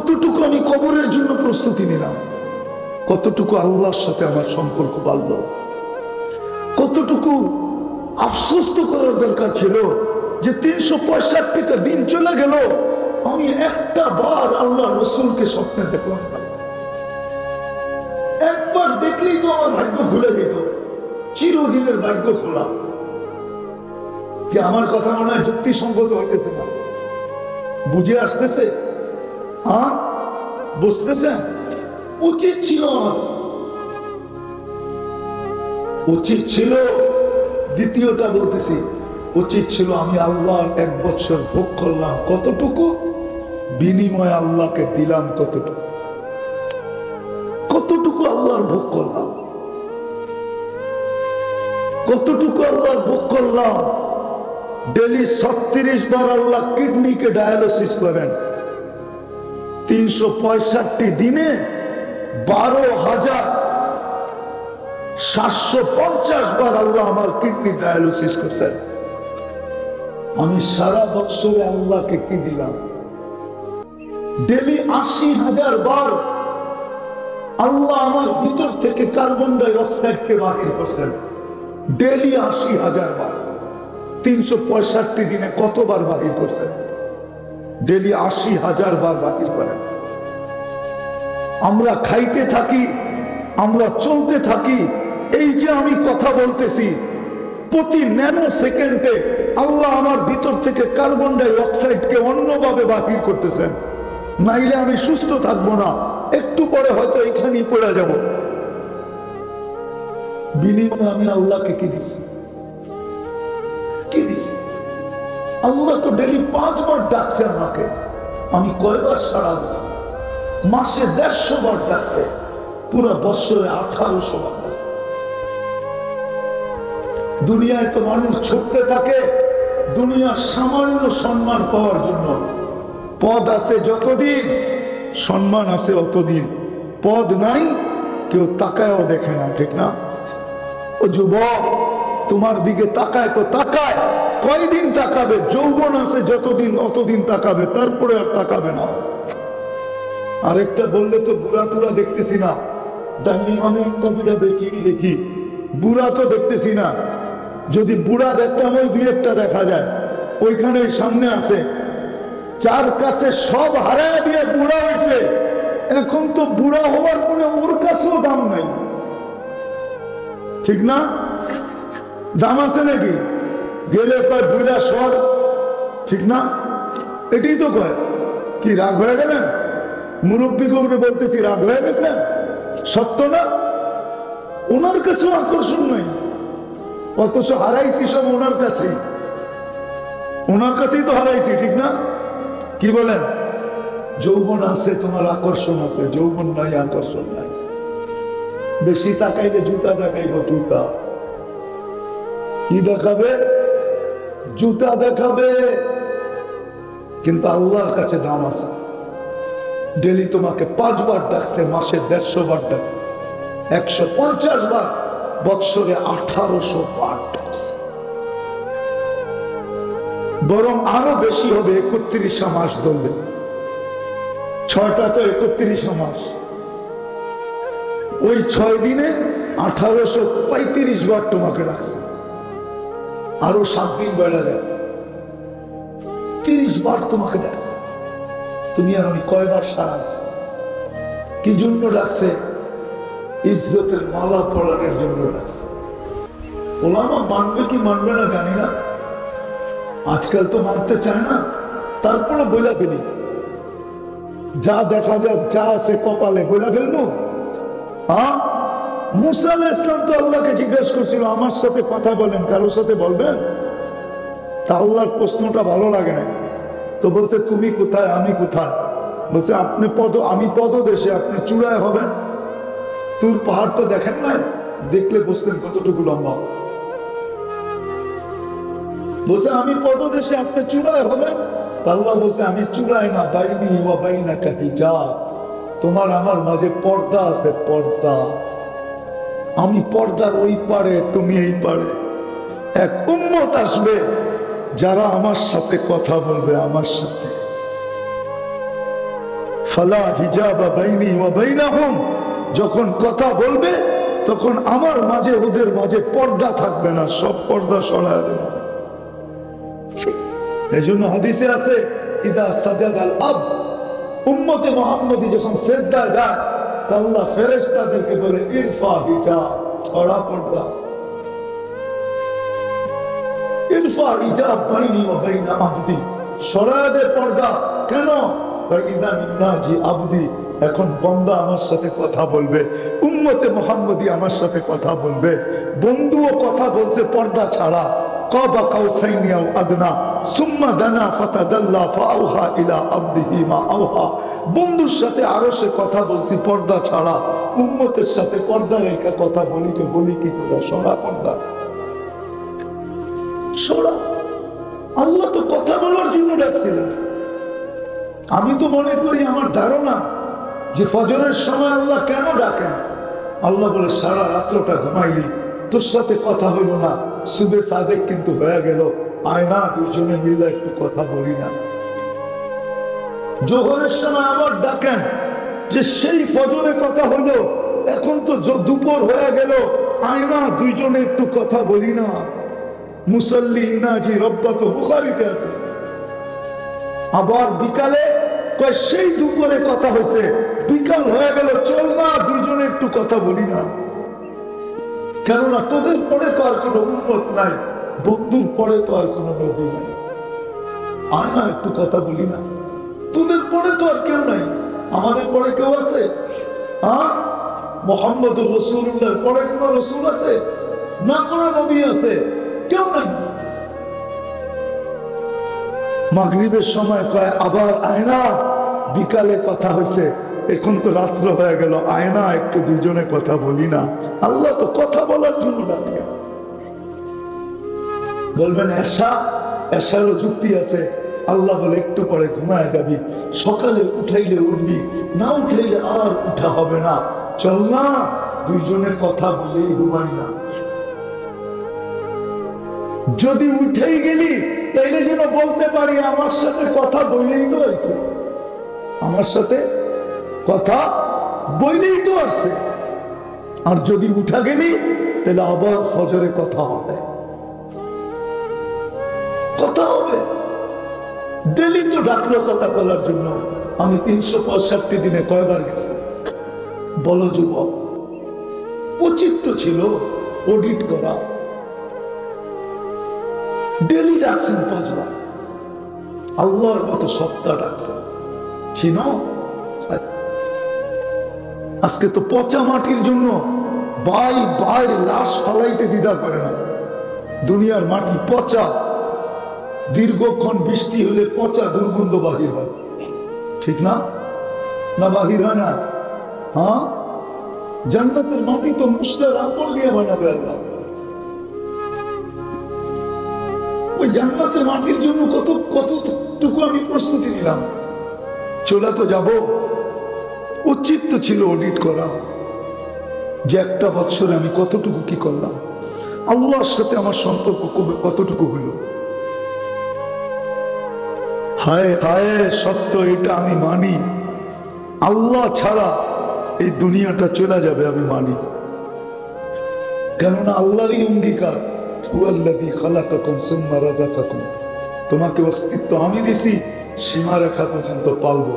কতটুকু আমি কবরের জন্য প্রস্তুতি নিলাম, কতটুকু আল্লাহর সাথে আমার সম্পর্ক বাড়ল, কতটুকু আফসোস তো করার দরকার ছিল যে 365টা দিন চলে গেল, আমি একটা বার আল্লাহ রসুলকে স্বপ্নে দেখলাম না। একবার দেখলেই তো আমার ভাগ্য খুলে যেত, চিরদিনের ভাগ্য খোলা। কি আমার কথা মনে হয় যুক্তিসঙ্গত হইতেছে না? বুঝে আসতেছে? হ্যাঁ, বুঝতেছেন? উচিত ছিল আমার, উচিত ছিল, দ্বিতীয়টা বলতেছি, উচিত ছিল আমি আল্লাহ 1 বছর ভোগ করলাম, কতটুকু বিনিময় আল্লাহকে দিলাম, কতটুকু, কতটুকু আল্লাহর ভোগ করলাম, কতটুকু আল্লাহর ভোগ করলাম। ডেলি 36 বার আল্লাহ কিডনিকে ডায়ালিসিস করেন, 365 দিনে 12,750 বার আল্লাহ আমার কিডনি ডায়ালিসিস করছেন। আমি সারা বছরে আল্লাহকে কি দিলাম? ডেলি 80,000 বার আল্লাহ আমার ভিতর থেকে কার্বন ডাই অক্সাইডকে বাহির করছেন, ডেলি 80,000 বার। 365 দিনে কতবার বাহির করছেন? ডেলি 80,000 বার বাহির করেন। আমরা খাইতে থাকি, আমরা চলতে থাকি, এই যে আমি কথা বলতেছি, প্রতি ন্যানো সেকেন্ডে আল্লাহ আমার ভিতর থেকে কার্বন ডাই অক্সাইডকে অন্যভাবে বাহির করতেছেন, নাইলে আমি সুস্থ থাকবো না, একটু পরে হয়তো এখানেই পড়ে যাব। বিনিময়ে আমি আল্লাহকে কি দিছি? কি দিছি? আল্লাহ তো ডেলি 5 বার ডাকছে আমাকে, আমি কয়বার সাড়া দিছি? মাসে 150 বার ডাকছে, পুরো বছরে 1800 বার ডাকছে। দুনিয়ায় তো মানুষ ছুটতে থাকে দুনিয়ার সামান্য সম্মান পাওয়ার জন্য। পদ আছে যতদিন, সম্মান আছে অতদিন। পদ নাই, কেউ তাকায়ও দেখে না, ঠিক না? ও যুবক, তোমার দিকে তাকায় তো তাকায়, কয়দিন তাকাবে? যৌবন আছে যতদিন অতদিন তাকাবে, তারপরে আর তাকাবে না। আরেকটা বললে তো বুড়া টুরা দেখতেছি না, আমি একটা বুড়া দেখি, বুড়া তো দেখতেছি না। যদি বুড়া দেখতাম ওই 2-1টা দেখা যায়, ওইখানে সামনে আছে, যার কাছে সব হারায় দিয়ে বুড়া হয়েছে, এখন তো বুড়া হওয়ার পরে ওর কাছেও দাম নাই, ঠিক না? দাম আছে নাকি? গেলে কয় বুড়া সর, ঠিক না? এটাই তো কয়। কি রাগ হয়ে গেলেন? মুরব্বী কবরে বলতেছি, রাগ হয়ে গেছেন? সত্য না? ওনার কাছেও আকর্ষণ নাই, অথচ হারাইছি সব ওনার কাছে, ওনার কাছেই তো হারাইছি, ঠিক না? কি বলেন? যৌবন আছে, তোমার আকর্ষণ আছে, যৌবন নাই, আকর্ষণ নাই। বেশি তাকাইলে জুতা দেখাইব, জুতা কি দেখাবে? জুতা দেখাবে। কিন্তু আল্লাহর কাছে দাম আছে। ডেলি তোমাকে 5 বার ডাকছে, মাসে 150 বার ডাকছে, 150 বার, বৎসরে 1800 বার ডাকছে। বরং আরো বেশি হবে, 31 মাস ধরবে, 6টা তো 31 মাস, ওই 6 দিনে 1835 বার তোমাকে ডাকছে। আরো 7 দিন বেড়ে যায়, 30 বার তোমাকে ডাকছে। তুমি আর আমি কয়বার সাড়া দিচ্ছি? কি জন্য ডাকছে? ইজ্জতের মালা পড়ানোর জন্য ডাকছে। ওলামা মানবে কি মানবে না জানি না, আজকাল তো মানতে চায় না, তারপরে বইলা ফেলি, যা দেখা যাক, যা আছে কপালে বইলা ফেলবো। হ্যাঁ, মুসা আলাইহিস সালাম তো আল্লাহকে জিজ্ঞেস করছিল, আমার সাথে কথা বলেন, কারোর সাথে বলবেন? তা আল্লাহর প্রশ্নটা ভালো লাগে না, তো বলছে তুমি কোথায়, আমি কোথায়? বলছে আমি পদদেশে, আপনি চূড়ায় হবেন। তুর পাহাড় তো দেখেন নাই, দেখলে বুঝতেন কতটুকু লম্বা। বলছে আমি পদদেশে, আপনি চূড়ায় হবেন। আল্লাহ বলছে আমি চূড়ায় না, বাইনি ওয়া বাইনাকা হিজাব, তোমার আমার মাঝে পর্দা আছে, পর্দা। আমি পর্দার ওই পারে, তুমি এই পারে। এক উম্মত আসবে যারা আমার সাথে কথা বলবে, আমার সাথে। ফালা হিজাবা বাইনি ওয়া বাইনাহুম, যখন কথা বলবে তখন আমার মাঝে ওদের মাঝে পর্দা থাকবে না, সব পর্দা সরায় দেবে। এই জন্য হাদিসে আছে ইদা সাজাদাল আব, উম্মতে মুহাম্মদী যখন সিজদায় যায় আল্লাহ ফেরেশতাদেরকে বলে ইরফা হিজাব, ছড়া পর্দা, ইরফা হিজাব বাইনি ওয়া বাইনা আবদি, সরায় দে পর্দা। কেন? ইদা মিন্নাজি আবদি, এখন বান্দা আমার সাথে কথা বলবে, উম্মতে মুহাম্মদী আমার সাথে কথা বলবে। বন্ধুও কথা বলছে পর্দা ছাড়া, কাবা কাউসাইনি আও আদনা সুম্মা দানা ফাতাদাল্লা ফাআওহা ইলা আবদিহি মা আওহা। বন্ধুর সাথে আরশে কথা বলছি পর্দা ছাড়া, উম্মতের সাথে পর্দা রেখে কথা বলি তো বলি কি করে? সরা পর্দা, সরা। আল্লাহ তো কথা বলার জন্য ডাকছিলেন। আমি তো মনে করি, আমার ধারণা যে ফজরের সময় আল্লাহ কেন ডাকেন? আল্লাহ বলে সারা রাত্রটা ঘুমাইলি, তোর সাথে কথা হইল না, সুবে সাদেক কিন্তু হয়ে গেল, আয় না দুজনে মিলে একটু কথা বলি না। জোহরের সময় আবার ডাকেন যে সেই ফজরে কথা হলো, এখন তো দুপুর হয়ে গেল, আয় না দুইজনে একটু কথা বলি না। মুসল্লি ইনাজি রব্বাক, বুখারীতে আছে। আবার বিকালে সেই দুপুরে কথা হয়েছে, বিকাল হয়ে গেল, চল না দুইজনে একটু কথা বলি না। কেননা তোদের পরে তো আর কোনো উম্মত নাই, বন্ধুর পরে তো আর কোনো নবী নাই, আয় না একটু কথা বলি না। তোদের পরে তো আর কেউ নাই, আমাদের পরে কেউ আছে? মুহাম্মদুর রাসূলুল্লাহর পরে কোনো রাসূল আছে? না কোনো নবী আছে? কেউ নাই। মাগরিবের সময় কয় আবার আয়না, বিকালে কথা হয়েছে, এখন তো রাত্র হয়ে গেল, আয়না একটু দুজনে কথা বলি না। আল্লাহ তো কথা বলার জন্য ডাকে। বলবেন এশা, এশারও যুক্তি আছে। আল্লাহ বলে একটু পরে ঘুমায় যাবি, সকালে উঠাইলে উঠবি, না উঠাইলে আর উঠা হবে না, চল না দুইজনে কথা বলেই ঘুমাই না। যদি উঠেই গেলি তাইলে যেন বলতে পারি আমার সাথে কথা বলেই তো আছে, আমার সাথে কথা বলেই তো আছে। আর যদি উঠা গেলি তাহলে আবার ফজরে কথা হবে, কথা হবে। ডেলি তো ডাকলো কথা বলার জন্য। আমি 365 দিনে কয়বার গেছি? বলো যুবক, উচিত তো ছিল অডিট করা। ডেলি ডাকছেন 5 বার, আল্লাহর মতো সত্তা ডাকছেন, চিনো? আজকে তো পচা মাটির জন্য ভাই লাশ ফালাইতে দ্বিধা করে না। দুনিয়ার মাটি পচা, দীর্ঘক্ষণ বৃষ্টি হলে পচা দুর্গন্ধ বাহির হয়, ঠিক না? না বাহির হয় না? হ্যাঁ, জান্নাতের মাটি তো মুসলার আম্বল দিয়ে বানাবে আল্লাহ। ওই জান্নাতের মাটির জন্য কতটুকু আমি প্রস্তুতি নিলাম। চলে তো যাব, উচিত তো ছিল অডিট করা, যে একটা বছরে আমি কতটুকু কি করলাম, আল্লাহর সাথে আমার সম্পর্ক কতটুকু হইল। হায় হায়, সত্য এটা আমি মানি, আল্লাহ ছাড়া এই দুনিয়াটা চলে যাবে আমি মানি। কেননা আল্লাহরই অঙ্গীকার, তোমাকে অস্তিত্ব আমি দিছি, সীমারেখা পর্যন্ত পালবো।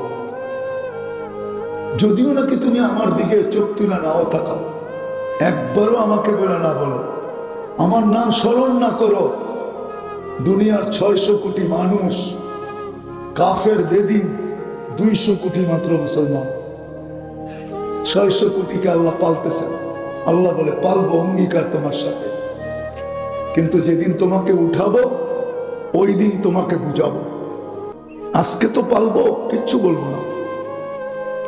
যদিও নাকি তুমি আমার দিকে চোখ তুলে নাও তাকাও, একবারও আমাকে বলে না বলো, আমার নাম স্মরণ না করো, দুনিয়ার 600 কোটি মানুষ কাফের বেদিন, 200 কোটি মাত্র মুসলমান। 600 কোটিকে আল্লাহ পালতেছেন। আল্লাহ বলে পালবো, অঙ্গীকার তোমার সাথে, কিন্তু যেদিন তোমাকে উঠাবো ওই দিন তোমাকে বুঝাবো। আজকে তো পালবো, কিচ্ছু বলবো না।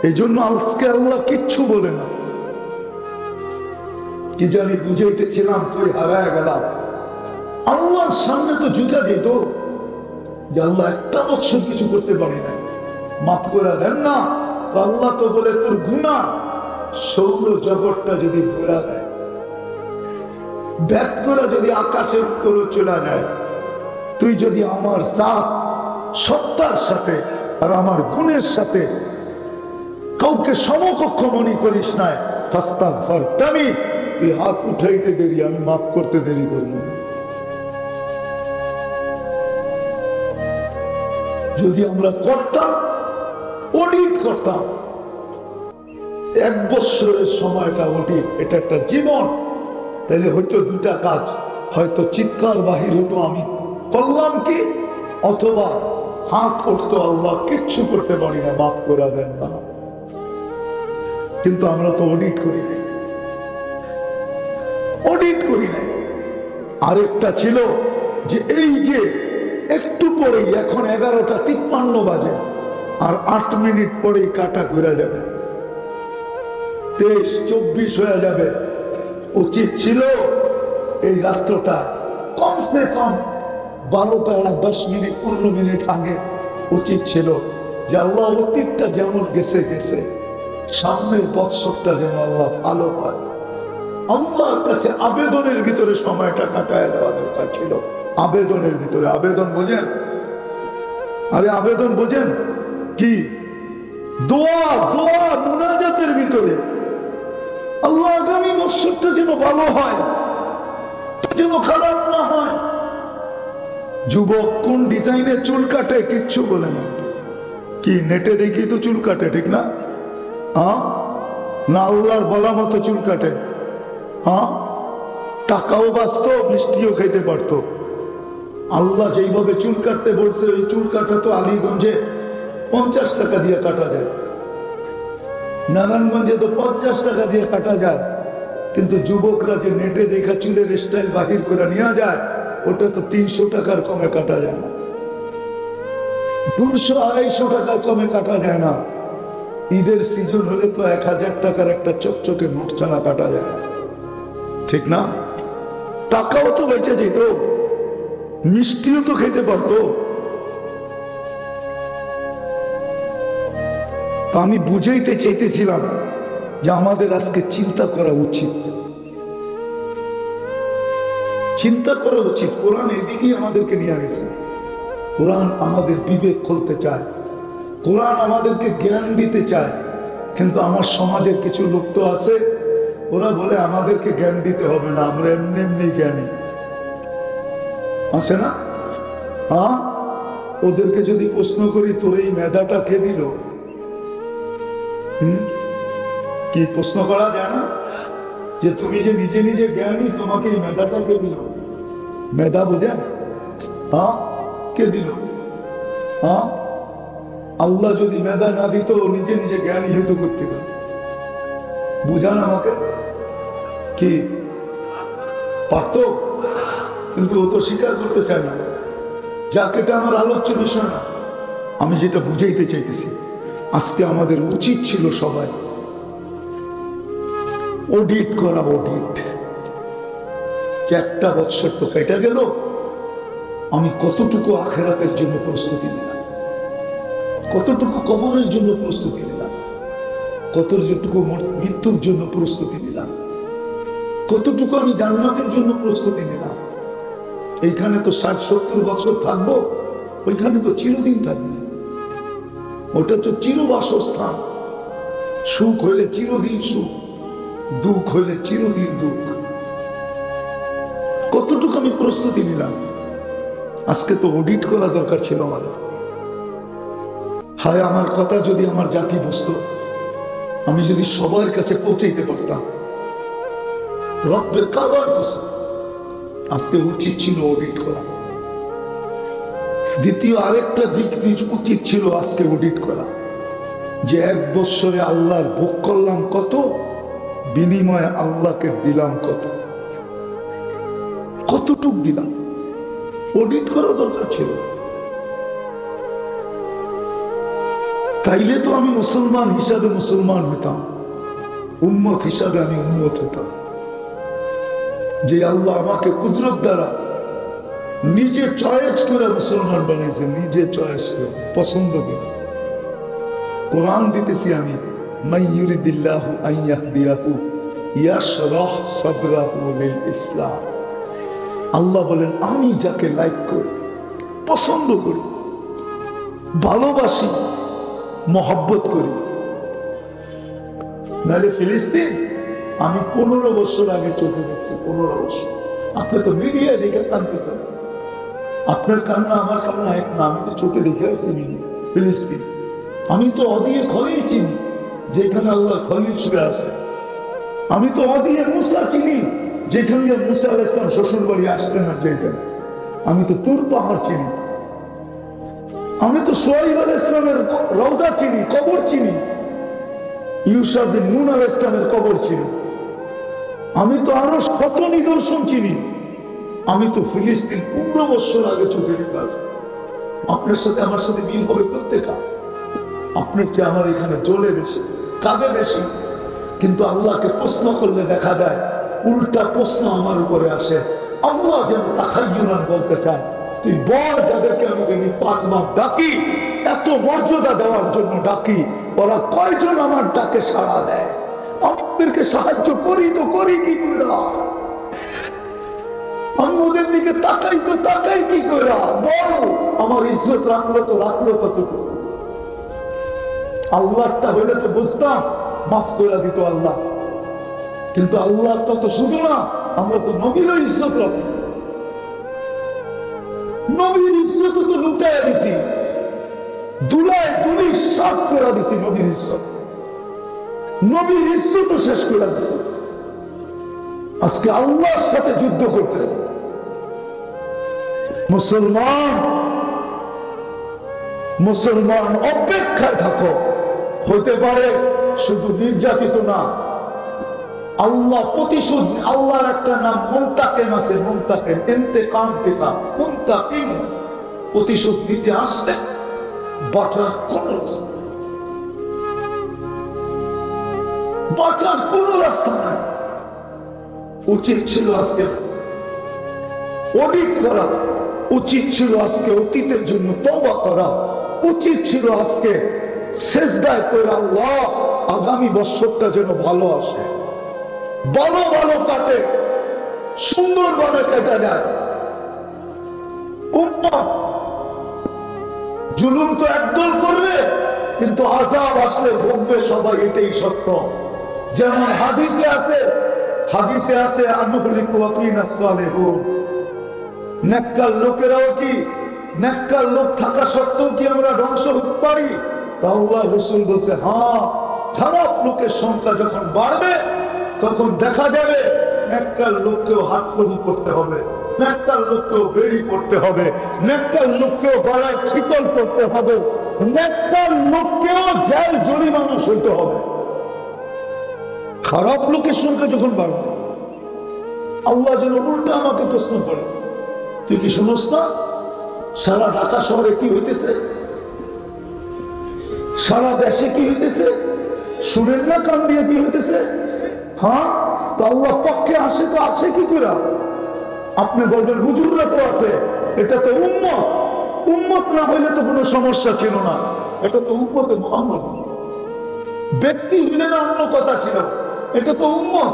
এই জন্য আজকে আল্লাহ কিচ্ছু বলে না। কি জানি বুঝাইতেছিলাম, তুই হারায় গেলাম। আল্লাহর সামনে তো জুতা দিত যে আল্লাহ একটা বছর কিছু করতে পারি না, মাফ করে দেন না। আল্লাহ তো বলে তোর গুনাহ সৌর জগৎটা যদি ঘোরা দেয়, ব্যাক করে যদি আকাশের উপরে চলে যায়, তুই যদি আমার জাত সত্তার সাথে আর আমার গুণের সাথে কাউকে সমকক্ষ মনে করিস না, ফাস্তাগফির তামি, এই হাত উঠাইতে দেরি, আমি মাফ করতে দেরি করব। যদি আমরা করতাম, অডিট করতাম, 1 বছরের সময়টা অডিট, এটা একটা জীবন, তাহলে হয়তো দুটা কাজ, হয়তো চিৎকার বাহির হতো আমি করলাম কি, অথবা হাত উঠতো আল্লাহ কিচ্ছু করতে পারি না, মাফ করে দেন না। কিন্তু আমরা তো অডিট করি নাই, অডিট করি নাই। আরেকটা ছিল যে এই যে একটু পরেই, এখন 11:53 বাজে, আর 8 মিনিট পরেই কাটা ঘুরে যাবে, 23-24 হয়ে যাবে। উচিত ছিল এই রাত্রটা কমসে কম 12টা 10 মিনিট 15 মিনিট আগে উচিত ছিল যে আল্লাহ অতীতটা যেমন গেছে গেছে, সামনের বৎসরটা যেন আল্লাহ ভালো হয়, আল্লাহর কাছে আবেদনের ভিতরে সময়টা কাটায় দেওয়া দরকার ছিল। আবেদনের ভিতরে, আবেদন বোঝেন? আরে আবেদন বোঝেন কি? দোয়া, দোয়া মুনাজাতের ভিতরে আল্লাহ আগামী বৎসরটা যেন ভালো হয়, যেন খারাপ না হয়। যুবক কোন ডিজাইনের চুল কাটে কিচ্ছু বলে না, কি নেটে দেখি তো চুল কাটে, ঠিক না? না আল্লাহর বলা মতো চুল কাটে? টাকাও বাঁচত, মিষ্টিও খাইতে পারতো। আল্লাহ যেইভাবে চুল কাটতে বলছে, ওই চুল কাটা তো আলীগঞ্জে 50 টাকা দিয়ে কাটা যায়, নারায়ণগঞ্জে তো 50 টাকা দিয়ে কাটা যায়। কিন্তু যুবকরা যে নেটে দেখা চুলের স্টাইল বাহির করে নিয়ে যায়, ওটা তো 300 টাকার কমে কাটা যায় না, 200-250 টাকার কমে কাটা যায় না। ঈদের সিজন হলে তো 1000 টাকার একটা চকচকে নোট ছাড়া কাটা যায় না, ঠিক না? টাকাও তো বেঁচে যেত, মিষ্টিও তো খেতে পারতো। আমি বুঝাইতে চাইতেছিলাম যে আমাদের আজকে চিন্তা করা উচিত, চিন্তা করা উচিত। কোরআন এদিকেই আমাদেরকে নিয়ে গেছে। কোরআন আমাদের বিবেক খুলতে চায়, কোরআন আমাদেরকে জ্ঞান দিতে চায়। কিন্তু আমার সমাজের কিছু লোক তো আছে, ওরা বলে আমাদেরকে জ্ঞান দিতে হবে না, আমরা এমনি এমনি জ্ঞানী। আছে না? ওদেরকে যদি প্রশ্ন করি তোর এই মেধাটা কে দিল, কি প্রশ্ন করা যায় না? যে তুমি যে নিজে নিজে জ্ঞানী, তোমাকে এই মেধাটা কে দিল? মেধা বুঝেন? কে দিল? আল্লাহ যদি মেধা না দিত, নিজে নিজে জ্ঞানী হইতো করতে, বুঝান আমাকে। কি পারত? কিন্তু ও তো স্বীকার করতে চায় না। যাক, এটা আমার আলোচ্য বিষয় না। আমি যেটা বুঝাইতে চাইতেছি, আজকে আমাদের উচিত ছিল সবাই অডিট করা। অডিট যে 1 বৎসর তো কেটে গেল, আমি কতটুকু আখিরাতের জন্য প্রস্তুতি নিলাম, কতটুকু কবরের জন্য প্রস্তুতি নিলাম, কতটুকু মৃত্যুর জন্য প্রস্তুতি নিলাম, কতটুকু আমি জান্নাতের জন্য প্রস্তুতি নিলাম। এইখানে তো 60-70 বছর থাকবো, ওইখানে তো চিরদিন থাকবে। ওটা তো চিরবাসস্থান। সুখ হইলে চিরদিন সুখ, দুঃখ হইলে চিরদিন দুঃখ। কতটুকু আমি প্রস্তুতি নিলাম? আজকে তো অডিট করা দরকার ছিল আমাদের। হায়, আমার কথা যদি আমার জাতি বুঝতো, আমি যদি সবার কাছে পৌঁছাইতে পারতাম, রব্বের কাবার কসম, আজকে উচিত ছিল অডিট করা। দ্বিতীয় আরেকটা দিক উচিত ছিল আজকে অডিট করা, যে 1 বৎসরে আল্লাহর ভোগ করলাম কত, বিনিময়ে আল্লাহকে দিলাম কত, কতটুক দিলাম। অডিট করা দরকার ছিল। তাইলে তো আমি মুসলমান হিসাবে মুসলমান হইতাম, উম্মত হিসাবে আমি উম্মত হইতাম। যে আল্লাহ আমাকে কুদরত দ্বারা নিজে চয়েস করে মুসলমান বানিয়েছে, নিজে চয়েস করে, পছন্দ করে। কোরআন দিতেছি আমি, মান ইউরিদিল্লাহু আন ইয়াহদিয়াহু ইয়াশরাহ সাদরাহু লিল ইসলাম। আল্লাহ বলেন, আমি যাকে লাইক করি, পছন্দ করি, ভালোবাসি, মহব্বত করি, নাহলে ফিলিস্তিন আমি 15 বছর আগে চোখে দেখছি, 15 বছর। আপনি তো মিডিয়া দেখে কাঁদতেছেন, আপনার কান্না আমার কান্না এক না, আমি তো চোখে দেখে আসি ফিলিস্তিন। আমি তো অদিয়ে খলিল চিনি, যেখানে আল্লাহ খলিল শুয়ে আছে। আমি তো অদিয়ে মুসা চিনি, যেখান দিয়ে মুসা আলাইহিস সালাম শ্বশুর বাড়ি আসতেন আর যেতেন। আমি তো তুর পাহাড় চিনি। আমি তো সোহাইব আলাইহিস সালামের রওজা চিনি, কবর চিনি। ইউসা বিন নূন আলাইহিস সালামের কবর চিনি। আমি তো আরো শত নিদর্শন চিনি। আমি তো ফিলিস্তিন 15 বছর আগে চোখে দেখে আসি। আপনার সাথে আমার সাথে মিল হবে প্রত্যেকটা। আপনার চেয়ে আমার এখানে জ্বলে বেশি, কাঁদে বেশি, কিন্তু আল্লাহকে প্রশ্ন করলে দেখা যায় উল্টা প্রশ্ন আমার উপরে আসে। আল্লাহ যেন তাখায়্যুরান বলতে চায়, তুই বল যাদেরকে আমি 5 বার ডাকি, এত মর্যাদা দেওয়ার জন্য ডাকি, ওরা কয়জন আমার ডাকে সাড়া দেয়? আমাদেরকে সাহায্য করি তো করি কি করে? আমি ওদের দিকে তাকাই তো তাকাই কি করে? বল, আমার ইজ্জত রাখলো তো রাখলো কতটুকু? আল্লাহটা হইলে তো বুঝতাম, মাফ করে দিত আল্লাহ। কিন্তু আল্লাহ তো শুধু না, আমরা তো নবীরও ইজ্জত রাখি। নবীর ইজ্জত তো লুটাই দিছি, দুলায় তুলি সাফ করে দিছি। নবীর ইজ্জত, নবীর ইজ্জত শেষ করে দিছি। আজকে আল্লাহর সাথে যুদ্ধ করতেছে মুসলমান। মুসলমান অপেক্ষায় থাকো, হতে পারে শুধু নির্যাতিত না, আল্লাহ প্রতিশোধ। আল্লাহর একটা নাম মুনতাকিম আছে, মুনতাকিম, ইন্তেকাম থেকে মুনতাকিম। প্রতিশোধ নিতে আসতে বাঁচার কোন রাস্তা, বাঁচার কোন রাস্তা নাই। উচিত ছিল আজকে অডিট করা, উচিত ছিল আজকে অতীতের জন্য তওবা করা, উচিত ছিল আজকে সেজদায় করে আল্লাহ আগামী বছরটা যেন ভালো আসে, ভালো ভালো কাটে, সুন্দরভাবে কেটে যায়। জুলুম তো একদল করবে, কিন্তু আযাব আসলে ভোগবে সবাই, এটাই সত্য। যেমন হাদিসে আছে, হাদিসে আছে আনুহলিকু ওয়া ফিনা সালিহুন। নেককার লোকেরাও কি, নেককার লোক থাকা সত্ত্বেও কি আমরা ধ্বংস হতে পারি? আল্লাহ রাসূল বলছে, হ্যাঁ, খারাপ লোকের সংখ্যা যখন বাড়বে তখন দেখা যাবে নেককার লোককেও হাত কবু করতে হবে, নেককার লোককেও বেড়ি করতে হবে, নেককার লোককেও গলায় শিকল করতে হবে, নেককার লোককেও জেল জরিমানা সইতে হবে। খারাপ লোকের সংখ্যা যখন বাড়বে, আল্লাহ যেন উল্টা আমাকে প্রশ্ন করে, তুই কি শুনস না সারা ঢাকা শহরে কি হইতেছে, সারা দেশে কি হইতেছে? শুনেন না কান দিয়ে কি হইতেছে? হ্যাঁ, তো আল্লাহ পক্ষে আসে তো আসে কি করে? আপনি বলবেন হুজুররা তো আছে, এটা তো উম্মত। উম্মত না হইলে তো কোনো সমস্যা ছিল না, এটা তো উম্মতে মুহাম্মদ। ব্যক্তি হইলে না অন্য কথা ছিল, এটা তো উম্মত।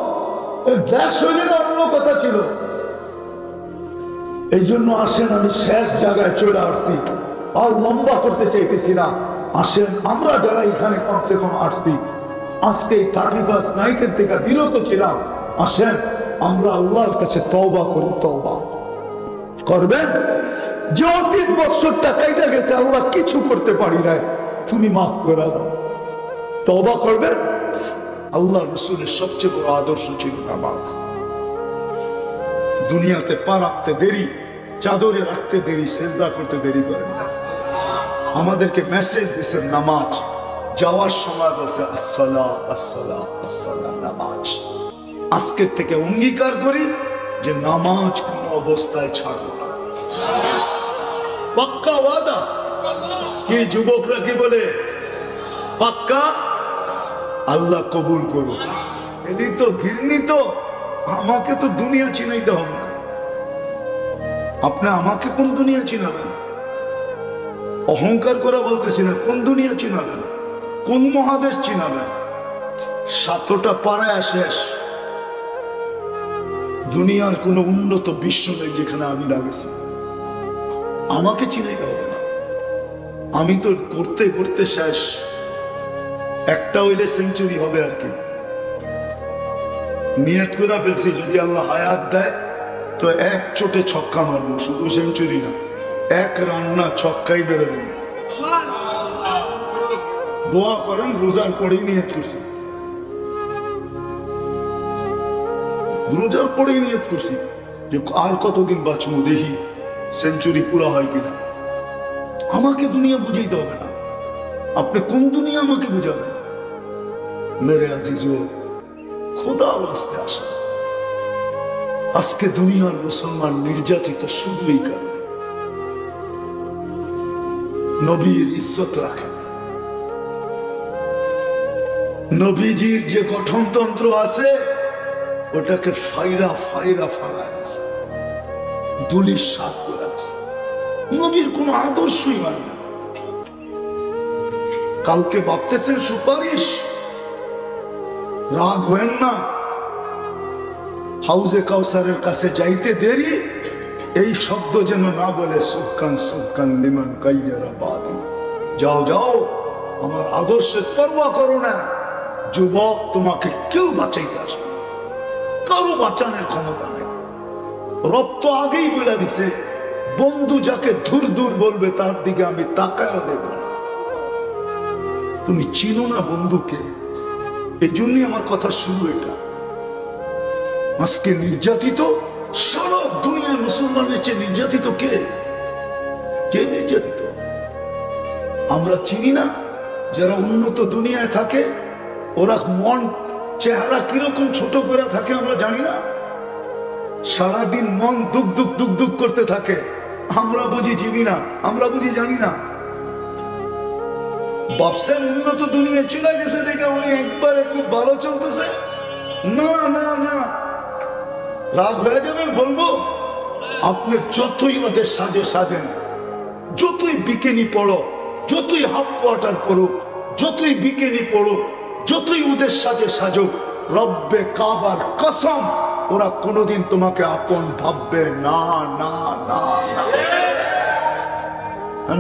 দেশ হইলে না অন্য কথা ছিল। এই জন্য আসেন, আমি শেষ জায়গায় চলে আসছি, আর লম্বা করতে চাইতেছি না। আসেন, আমরা যারা এখানে কমসে কম আসছি, আজকে 31 নাইটের থেকে বিরত ছিলাম, আসেন আমরা আল্লাহর কাছে তওবা করি। তওবা করবেন যে অতীত বছরটা কাইটা গেছে, আল্লাহ কিছু করতে পারি নাই, তুমি মাফ করে দাও। তওবা করবেন। আল্লাহ রাসূলের সবচেয়ে বড় আদর্শ ছিল নামাজ। দুনিয়াতে পা রাখতে দেরি, চাদরে রাখতে দেরি, সেজদা করতে দেরি করেন না। আমাদেরকে মেসেজ দিয়েছেন নামাজ, যাওয়ার সময় বলছে আসসালাহ আসসালাহ আসসালাহ, নামাজ। আজকের থেকে অঙ্গীকার করি যে নামাজ কোন অবস্থায় ছাড়বো না, পাক্কা ওয়াদা। কি যুবকরা কি বলে? পাক্কা। আল্লাহ কবুল করুন। এলি তো ঘিরনি, তো আমাকে তো দুনিয়া চিনাইতে হবে না। আপনি আমাকে কোন দুনিয়া চিনাবেন? অহংকার করে বলতেছি না, কোন দুনিয়া চিনাবেন, কোন মহাদেশ চিনাবেন? 7টা পাড়ায় শেষ। দুনিয়ার কোন উন্নত বিশ্ব নেই যেখানে আমি লাগেছি। আমাকে চিনাইতে হবে না, আমি তো করতে করতে শেষ। একটা হইলে সেঞ্চুরি হবে আর কি। নিয়ত করে ফেলছি যদি আল্লাহ হায়াত দেয় তো এক চোটে ছক্কা মারবো, শুধু সেঞ্চুরি না, এক রান্না ছক্কাই বেড়ে দেবো। দোয়া করেন, রোজার পরেই নিয়ত করছি, রোজার পরেই নিয়ত করছি যে আর কতদিন বাঁচবো, দেখি সেঞ্চুরি পুরা হয় কিনা। আমাকে দুনিয়া বুঝাইতে হবে না, আপনি কোন দুনিয়া আমাকে বুঝাবেন। মেরে আজিজো, খোদা বাস্তে আসা, আজকে দুনিয়ার মুসলমান নির্যাতিত শুধু এই কারণে নবীর ইজ্জত রাখে না। নবীজির যে গঠনতন্ত্র আছে ওটাকে ফাইরা ফাইরা ফালা গেছে, দুলির সাত করে আছে। নবীর কোন আদর্শই মানে না। কালকে ভাবতেছেন সুপারিশ, রাগ হয়েন না। হাউজে কাউসারের কাছে যাইতে দেরি, এই শব্দ যেন না বলে সুকান সুকান লিমান কাইয়ারা বাদি। যাও যাও, আমার আদর্শের পরোয়া করো না। যুবক, তোমাকে কেউ বাঁচাইতে আসে না, কারো বাঁচানোর ক্ষমতা নেই। রব তো আগেই বলে দিছে, বন্ধু যাকে দূর দূর বলবে তার দিকে আমি তাকায়ও দেব না। তুমি চিনো না বন্ধুকে, এই জন্যই আমার কথা শুরু। এটা আজকে নির্যাতিত সারা দুনিয়ার মুসলমানের চেয়ে নির্যাতিত কে? কে নির্যাতিত? আমরা চিনি না। যারা উন্নত দুনিয়ায় থাকে ওরা মন চেহারা কিরকম ছোট করে থাকে আমরা জানি না। সারাদিন মন দুক দুক দুক দুক করতে থাকে। আমরা বুঝি চিনি না, আমরা বুঝি জানি না। ব্যবসায় উন্নত দুনিয়ায় চলে গেছে দেখে উনি একবারে খুব ভালো চলতেছে। না না না, রাগ হয়ে যাবেন বলবো। আপনি যতই ওদের সাজে সাজেন, যতই বিকেনি পড়ো, যতই হাফ কোয়ার্টার পড়ো, যতই বিকেনি পড়ো, যতই ওদের সাজে সাজো, রব্বে কাবার কসম ওরা কোনোদিন তোমাকে আপন ভাববে না না না না।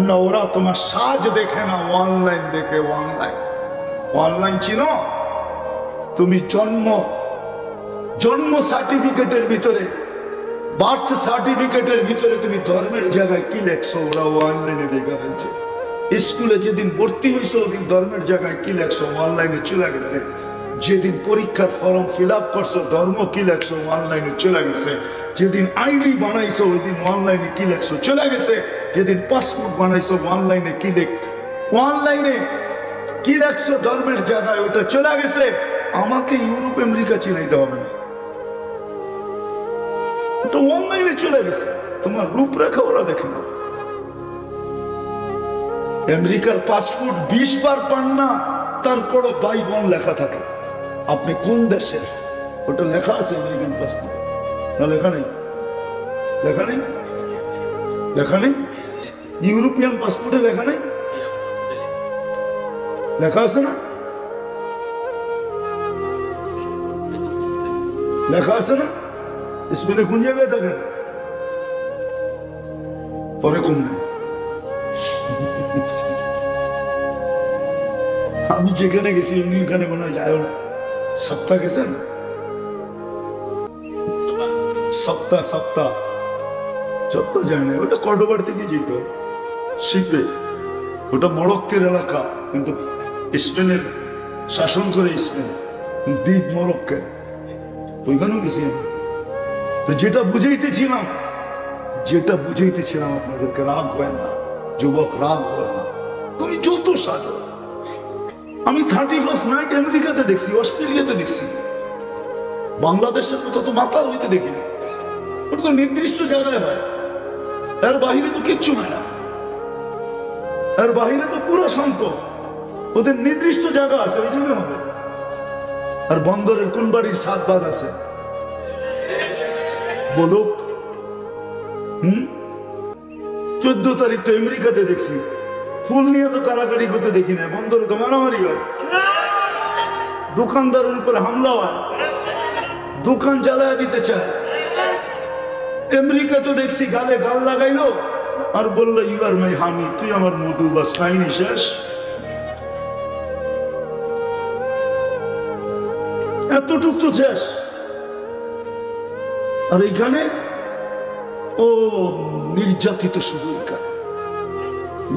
না, ওরা তোমার সাজ দেখে না, অনলাইন দেখে। অনলাইন চিনো? তুমি জন্ম সার্টিফিকেটের ভিতরে, বার্থ সার্টিফিকেটের ভিতরে তুমি ধর্মের জায়গায় কি লেখছো ওরা অনলাইনে দেখা ফেলছে। স্কুলে যেদিন ভর্তি হয়েছো ওদিন ধর্মের জায়গায় কি লেখছো অনলাইনে চলে গেছে। যেদিন পরীক্ষার ফর্ম ফিল আপ করছো ধর্ম কি লেখছো অনলাইনে চলে গেছে। যেদিন আইডি বানাইছো ওই দিন অনলাইনে কি লেখছো চলে গেছে। যেদিন পাসপোর্ট বানাইছো অনলাইনে কি লেখছো ধর্মের জায়গায় ওটা চলে গেছে। আমাকে ইউরোপ আমেরিকা চিনাইতে হবে না, ওটা অনলাইনে চলে গেছে। তোমার রূপরেখা ওরা দেখে না। আমেরিকার পাসপোর্ট 20 বার পান না, তারপরও ভাই বোন লেখা থাকে। আপনি কোন দেশের ওটা লেখা আছে আমেরিকান পাসপোর্ট? না লেখা নেই, লেখা নেই, লেখা নেই। ইউরোপিয়ান পাসপোর্টে লেখা নেই, লেখা আছে না? লেখা আছে না? স্পেনে কোন জায়গায় থাকে? পরে কম নেই। আমি যেখানে গেছি উনি ওখানে মনে হয় যায় না। সপ্তাহ গেছেন? সপ্তাহ যায় না। ওটা কর্ডোবার থেকে যেত শিপে। ওটা মরক্কের এলাকা, কিন্তু স্পেনের শাসন করে স্পেন, দ্বীপ মরক্কের, ওইখানেও গেছি আমি। তো যেটা বুঝাইতেছিলাম আপনাদেরকে, রাগ হয় না যুবক, রাগ হয় না। তুমি যত সাজো। আমি 31st নাইট আমেরিকাতে দেখছি, অস্ট্রেলিয়াতে দেখছি, বাংলাদেশের মতো তো মাতাল হইতে দেখিনি। ওটা তো নির্দিষ্ট জায়গায় হয়, এর বাহিরে তো কিচ্ছু হয় না। এর বাহিরে তো পুরো শান্ত, ওদের নির্দিষ্ট জায়গা আছে, ওই জন্য হবে। আর বন্দরের কোন বাড়ির 7 বাদ আছে বলুক। 14 তারিখ তো আমেরিকাতে দেখছি, ফুল নিয়ে তো কারাকারি করতে দেখি না, বন্দরে তো মারামারি হয়, দোকানদারের উপরে হামলা হয়, দোকান জ্বালায় দিতে চায়। আমেরিকা তো দেখছি গালে গাল লাগাইলো আর বললো ইউ আর মাই হানি, তুই আমার মধু, বাস কাহিনী শেষ। এতটুক তো শেষ। আর এইখানে ও নির্যাতিত শুধু এইখানে,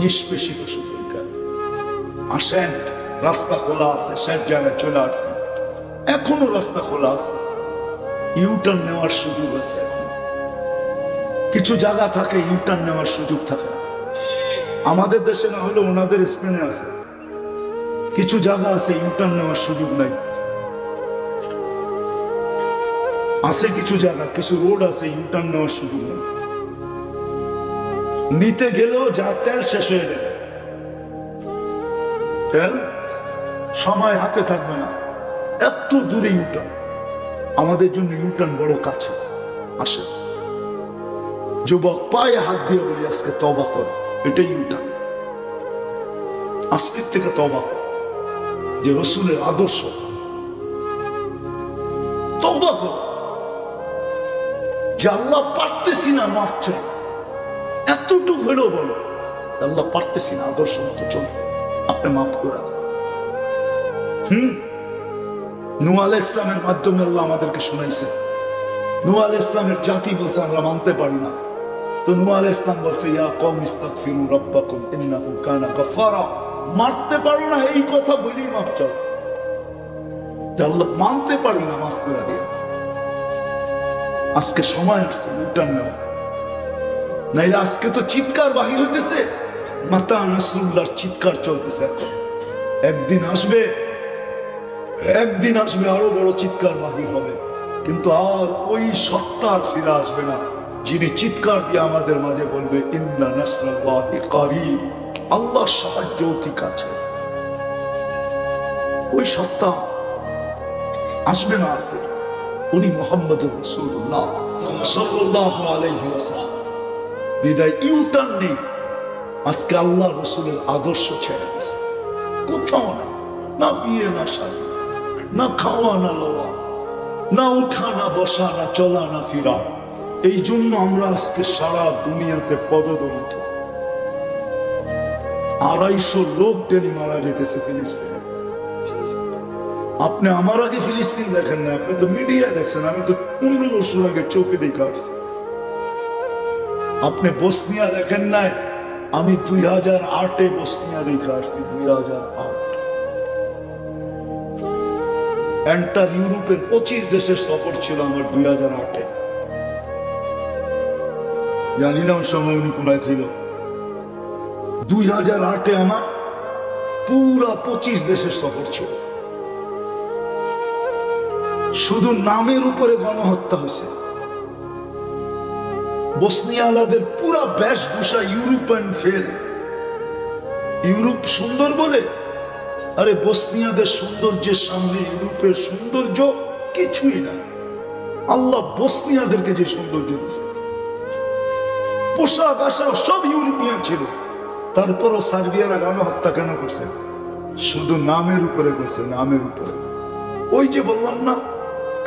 নিষ্পেষিত শুধু এইখানে। আসেন, রাস্তা খোলা আছে, সব জায়গায় চলে আসছে, এখনো রাস্তা খোলা আছে, ইউটার্ন নেওয়ার সুযোগ আছে। এখন কিছু জায়গা থাকে ইউটার্ন নেওয়ার সুযোগ থাকে না, আমাদের দেশে না হলে ওনাদের স্পেনে আছে। কিছু জায়গা আছে ইউটার্ন নেওয়ার সুযোগ নাই, আছে কিছু জায়গা, কিছু রোড আছে ইউটার্ন নেওয়ার সুযোগ নেই। নিতে গেলেও যা তেল শেষ হয়ে যাবে, তেল সময় হাতে থাকবে না, এত দূরে ইউটার্ন। আমাদের জন্য ইউটার্ন বড় কাছে। আসে যুবক, পায়ে হাত দিয়ে বলি আজকে তওবা করো, এটাই ইউটার্ন। আজকের থেকে তওবা করো, যে রসুলের আদর্শ, তওবা করো। যে আল্লাহ পারতেছি না, মাফ চাই, এতটুকু হলেও বলো আল্লাহ পারতেছি না আদর্শ মতো চলতে, আপনি মাফ করে। নূহ আলাইহিস ইসলামের মাধ্যমে আল্লাহ আমাদেরকে শুনাইছে। নূহ আলাইহিস ইসলামের জাতি বলছে আমরা মানতে পারি না, তো নূহ আলাইহিস ইসলাম বলছে ইয়া কওম ইস্তাগফিরু রাব্বাকুম ইন্নাহু কানা গাফফারা। মারতে পারো না এই কথা বলেই মাফ চাও, আল্লাহ মানতে পারি না, মাফ করে দিয়ে। আজকে সময় আসছে ইউটার্ন নেওয়া, নাইলে আজকে তো চিৎকার বাহির হইতেছে, মাতা নাসরুল্লাহর চিৎকার চলতেছে। একদিন আসবে, একদিন আসবে আরো বড় চিৎকার বাহির হবে, কিন্তু আর ওই সত্তার ফিরে আসবে না যিনি চিৎকার দিয়ে আমাদের মাঝে বলবে ইন্না নাসরাল্লাহি কারীব, আল্লাহর সাহায্য অতি কাছে। ওই সত্তা আসবে না আর ফিরে, উনি মুহাম্মদুর রাসূলুল্লাহ সাল্লাল্লাহু আলাইহি ওয়াসাল্লাম। বিদায় ইউটার্ন নেই। আজকে আল্লাহ রসুলের আদর্শ ছেড়ে গেছে, কোথাও না, না বিয়ে না শাদী, না খাওয়া না লওয়া, না উঠা না বসা, না চলা না ফিরা। এই জন্য আমরা আজকে সারা দুনিয়াতে পদদলিত। 250 লোক ডেলি মারা যেতেছে ফিলিস্তিনে। আপনি আমার আগে ফিলিস্তিন দেখেন না, আপনি তো মিডিয়া দেখছেন, আমি তো 15 বছর আগে চোখে দেখে আসছি। আপনি বসনিয়া দেখেন নাই, আমি 2008-এ বসনিয়া দেখে আসছি। 2008 এন্টার ইউরোপের 25 দেশের সফর ছিল আমার 2008-এ। জানি না ওই সময় উনি কোথায় ছিল। 2008-এ আমার পুরা 25 দেশের সফর ছিল। শুধু নামের উপরে গণহত্যা হয়েছে। বসনিয়ালাদের পুরা বেশভূষা ইউরোপিয়ান ফেল। ইউরোপ সুন্দর বলে, আরে বসনিয়াদের সৌন্দর্যের সামনে ইউরোপের সৌন্দর্য কিছুই না। আল্লাহ বসনিয়াদেরকে যে সৌন্দর্য দিয়েছে, পোশাক আশাক সব ইউরোপিয়ান ছিল, তারপরও সার্বিয়ারা গণহত্যা কেন করছে? শুধু নামের উপরে করছে, নামের উপরে। ওই যে বললাম না,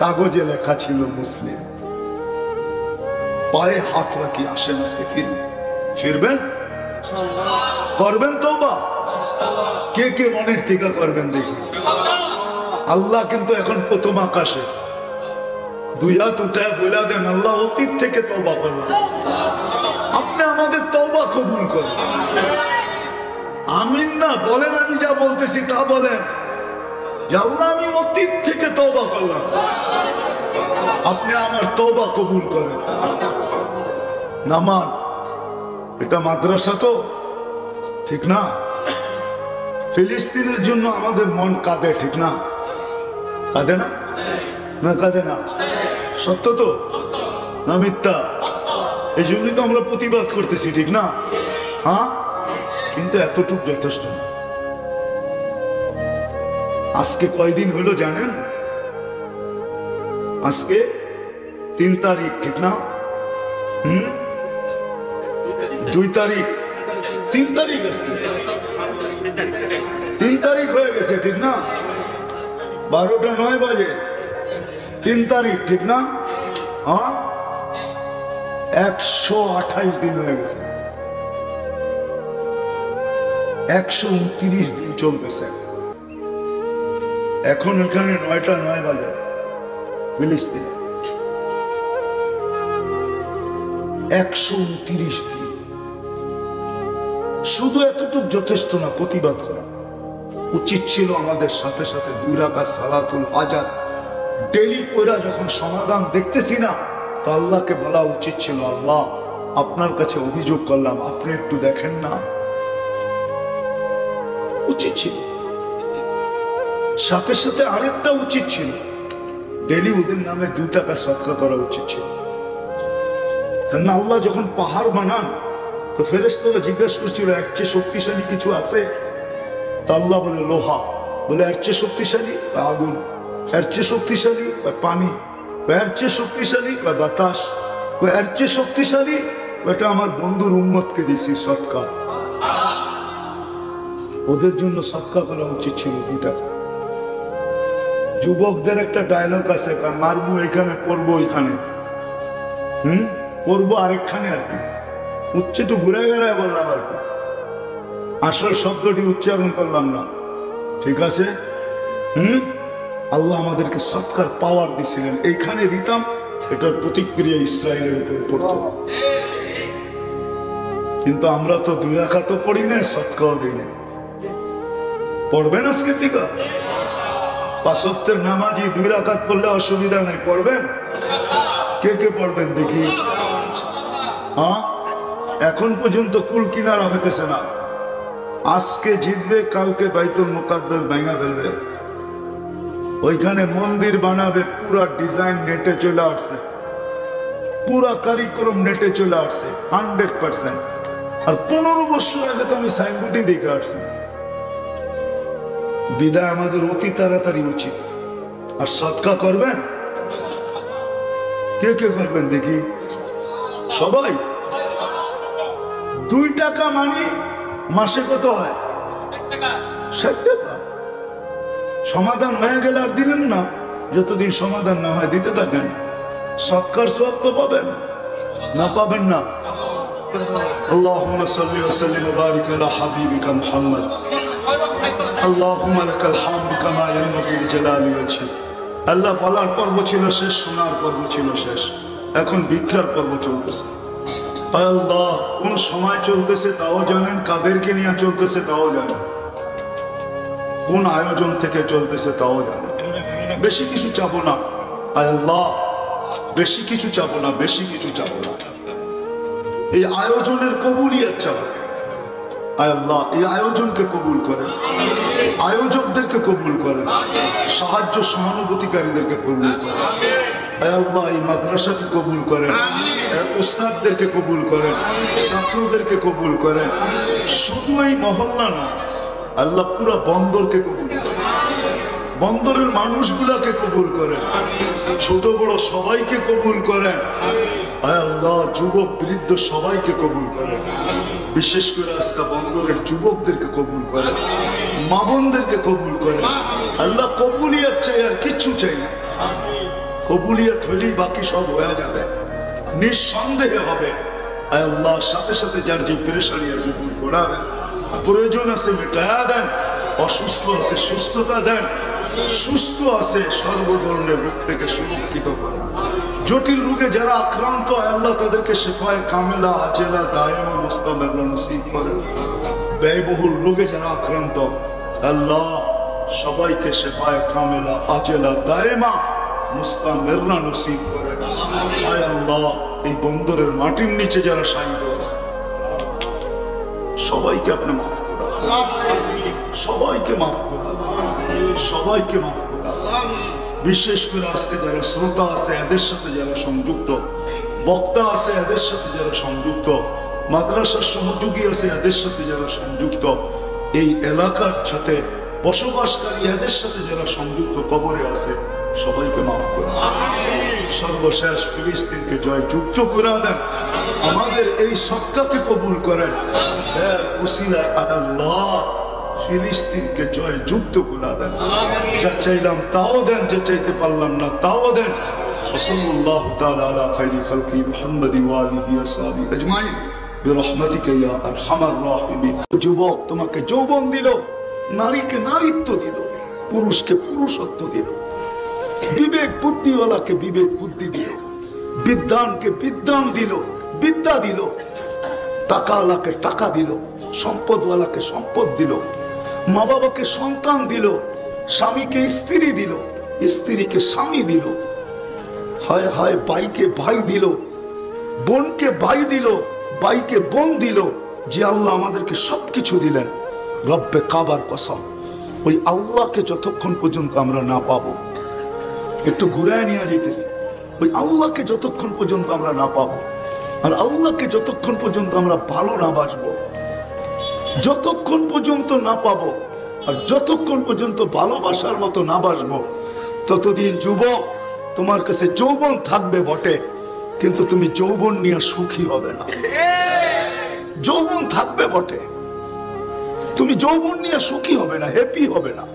কাগজে লেখা ছিল মুসলিম, পায়ে হাত রাখি আসেন আজকে ফিরবেন, করবেন তওবা। কে কে মনের থেকে করবেন দেখি। আল্লাহ কিন্তু এখন প্রথম আকাশে, 2 হাত উঠায় বলে দেন আল্লাহ অতীত থেকে তওবা করলাম, আপনি আমাদের তওবা কবুল করেন। আমিন না বলেন, আমি যা বলতেছি তা বলেন, আল্লাহ আমি অতীত থেকে তওবা করলাম, আপনি আমার তওবা কবুল করেন। নামাজ এটা মাদ্রাসা তো, ঠিক না? ফিলিস্তিনের জন্য আমাদের মন কাঁদে, ঠিক না? কাঁদে না? না কাঁদে না? সত্য তো না মিথ্যা? এই জন্যই তো আমরা প্রতিবাদ করতেছি, ঠিক না? হ্যাঁ, কিন্তু এতটুকু যথেষ্ট না। আজকে কয়দিন হলো জানেন? আজকে 3 তারিখ, ঠিক না? 2 তারিখ, 3 তারিখ আছে, 3 তারিখ হয়ে গেছে, ঠিক না? 12টা 9 বাজে, 3 তারিখ, ঠিক না? হ্যাঁ, 128 দিন হয়ে গেছে, 129 দিন চলতেছে। এখন এখানে 9টা 9 বাজে ফিলিস্তিনে। 129 দিন। শুধু এতটুকু যথেষ্ট না, প্রতিবাদ করা উচিত ছিল আমাদের। সাথে সাথে 2 রাকাত সালাতুল হাজাত ডেলি কইরা যখন সমাধান দেখতেছি না, তো আল্লাহকে বলা উচিত ছিল, আল্লাহ আপনার কাছে অভিযোগ করলাম, আপনি একটু দেখেন না। উচিত ছিল। সাথে সাথে আরেকটা উচিত ছিল, ডেলি ওদের নামে 2 টাকা সদকা করা উচিত ছিল। কারণ আল্লাহ যখন পাহাড় বানান, তো ফেরেশতারা জিজ্ঞাসা করছিল এর চেয়ে শক্তিশালী কিছু আছে? তা আল্লাহ বলে লোহা, বলে এর চেয়ে শক্তিশালী? আগুন। এর চেয়ে শক্তিশালী? পানি। এর চেয়ে শক্তিশালী? বাতাস। এর চেয়ে শক্তিশালী? এটা আমার বন্ধুর উম্মতকে দিছি সদকা। ওদের জন্য সদকা করা উচিত ছিল 2 টাকা। যুবকদের একটা ডায়লগ আছে, মারবো এখানে, পড়বো ওইখানে, পড়বো আরেকখানে আর কি। উচ্চেটু ঘুরে গেড়ায় বললাম আর কি, আসল শব্দটি উচ্চারণ করলাম না। ঠিক আছে? আল্লাহ আমাদেরকে সৎকার পাওয়ার দিছিলেন, এইখানে দিতাম, এটার প্রতিক্রিয়া ইসরায়েলের উপর পড়তো। কিন্তু আমরা তো 2 রাকাতও পড়ি না, সৎকাও দিই না। পড়বেন আজকে থেকে? 5 ওয়াক্তের নামাজি 2 রাকাত পড়লে অসুবিধা নাই, পড়বেন? কে কে পড়বেন দেখি? হ্যাঁ, এখন পর্যন্ত কুল কিনারা হইতেছে না। আজকে জিতবে, কালকে বাইতুল মুকাদ্দাস ভাঙা ফেলবে, ওইখানে মন্দির বানাবে, পুরা ডিজাইন নেটে চলে আসছে, পুরা কারিক্রম নেটে চলে আসছে 100%। আর 15 বছর আগে তো আমি সাইনবোর্ডই দেখে আসছি। বিদায় আমাদের অতি তাড়াতাড়ি উচিত। আর সদকা করবেন? কে কে করবেন দেখি? সবাই। 2 টাকা মানে মাসে কত হয়? 60 টাকা। সমাধান হয়ে গেলে আর দিলেন না, যতদিন সমাধান না হয় দিতে থাকেন। সৎকার সওয়াব তো পাবেন না? পাবেন না? আল্লাহুম্মা সাল্লি ওয়া সাল্লিম ওয়া বারিক আলা হাবিবিকা মুহাম্মদ। আল্লাহুম্মা লাকাল হামদু কামা ইয়ানবাগি লিজালালি ওয়াজহিক। আল্লাহ বলার পর্ব ছিল শেষ, শোনার পর্ব ছিল শেষ, এখন ভিক্ষার পর্ব চলতেছে। আল্লাহ কোন সময় চলতেছে তাও জানেন, কাদেরকে নিয়ে চলতেছে তাও জানেন, কোন আয়োজন থেকে চলতেছে তাও জানেন। বেশি কিছু চাবো না আল্লাহ, বেশি কিছু চাবো না, বেশি কিছু চাবো না। এই আয়োজনের কবুলিয়ত চাবো আল্লাহ। এই আয়োজনকে কবুল করেন, আয়োজকদেরকে কবুল করেন, সাহায্য সহানুভূতিকারীদেরকে কবুল করেন আল্লাহ। এই মাদ্রাসাকে কবুল করেন, উস্তাদদেরকে কবুল করেন, ছাত্রদেরকে কবুল করেন। শুধু এই মহল্লা না আল্লাহ, পুরা বন্দরকে কবুল করেন, বন্দরের মানুষগুলাকে কবুল করেন, ছোট বড় সবাইকে কবুল করেন আল্লাহ। যুবক বৃদ্ধ সবাইকে কবুল করেন, বিশেষ করে আজকে বন্দরের যুবকদেরকে কবুল করেন, মা বোনদেরকে কবুল করেন আল্লাহ। কবুলিয়ত চাই, আর কিচ্ছু চাই না। কবুলিয়ত হলেই বাকি সব হয়ে যাবে, নিঃসন্দেহে হবে আল্লাহ। সাথে সাথে যার যে পেরেশানি আছে দূর করাবেন, প্রয়োজন আছে মেটায়া দেন, অসুস্থ আছে সুস্থতা দেন, সুস্থ আছে সর্ব ধরনের রোগ থেকে সুরক্ষিত করেন। জটিল রোগে যারা আক্রান্ত আল্লাহ তাদেরকে শেফায়ে কামেলা আজেলা দায়েমা মুস্তামিররা নসিব করেন। ব্যয়বহুল রোগে যারা আক্রান্ত আল্লাহ সবাইকে শেফায়ে কামেলা আজেলা দায়েমা মুস্তামিররা নসিব করেন। আয় আল্লাহ, এই বন্দরের মাটির নিচে যারা শায়িত আছে সবাইকে আপনি মাফ করেন, সবাইকে মাফ করেন, সবাইকে মাফ করেন। বিশেষ করে আজকে যারা শ্রোতা আছে এদের সাথে যারা সংযুক্ত, বক্তা আছে এদের সাথে যারা সংযুক্ত, মাদ্রাসার সহযোগী আছে এদের সাথে যারা সংযুক্ত, এই এলাকার সাথে বসবাসকারী এদের সাথে যারা সংযুক্ত কবরে আছে, সবাইকে মাফ করেন। সর্বশেষ ফিলিস্তিনকে জয় যুক্ত করে দেন, আমাদের এই সৎকাকে কবুল করেন উসিলায় আল্লাহ। ফিলিস্তিনকে জয় যুক্ত করে দেন, যা চাইলাম তাও দেন, যা চাইতে পারলাম না তাও দেন। ওয়াসাল্লাল্লাহু তাআলা আলা খায়রি খালকি মুহাম্মাদি ওয়া আলিহি ওয়া সাহবিহি আজমাইন বিরহমাতিকা ইয়া আরহামার রাহিমিন। যুবক তোমাকে যৌবন দিল, নারীকে নারীত্ব দিল, পুরুষকে পুরুষত্ব দিল, বিবেক বুদ্ধিওয়ালাকে বিবেক বুদ্ধি দিল, বিদ্বানকে বিদ্বান দিল, বিদ্যা দিল, টাকাওয়ালাকে টাকা দিল, সম্পদওয়ালাকে সম্পদ দিল, মা বাবাকে সন্তান দিল, স্বামীকে স্ত্রী দিল, স্ত্রীকে স্বামী দিল, হায় হায় ভাইকে ভাই দিল, বোনকে ভাই দিল, ভাইকে বোন দিল। যে আল্লাহ আমাদেরকে সবকিছু দিলেন, রব্বে কাবার কসম, ওই আল্লাহকে যতক্ষণ পর্যন্ত আমরা না পাবো, একটু ঘুরায় নিয়ে যাইতেছি, ওই আল্লাহকে যতক্ষণ পর্যন্ত আমরা না পাবো, আর আল্লাহকে যতক্ষণ পর্যন্ত আমরা ভালো না বাসবো, যতক্ষণ পর্যন্ত না পাবো, আর যতক্ষণ পর্যন্ত ভালোবাসার মতো না বাসবো, ততদিন যুবক তোমার কাছে যৌবন থাকবে বটে, কিন্তু তুমি যৌবন নিয়ে সুখী হবে না। যৌবন থাকবে বটে, তুমি যৌবন নিয়ে সুখী হবে না, হ্যাপি হবে না।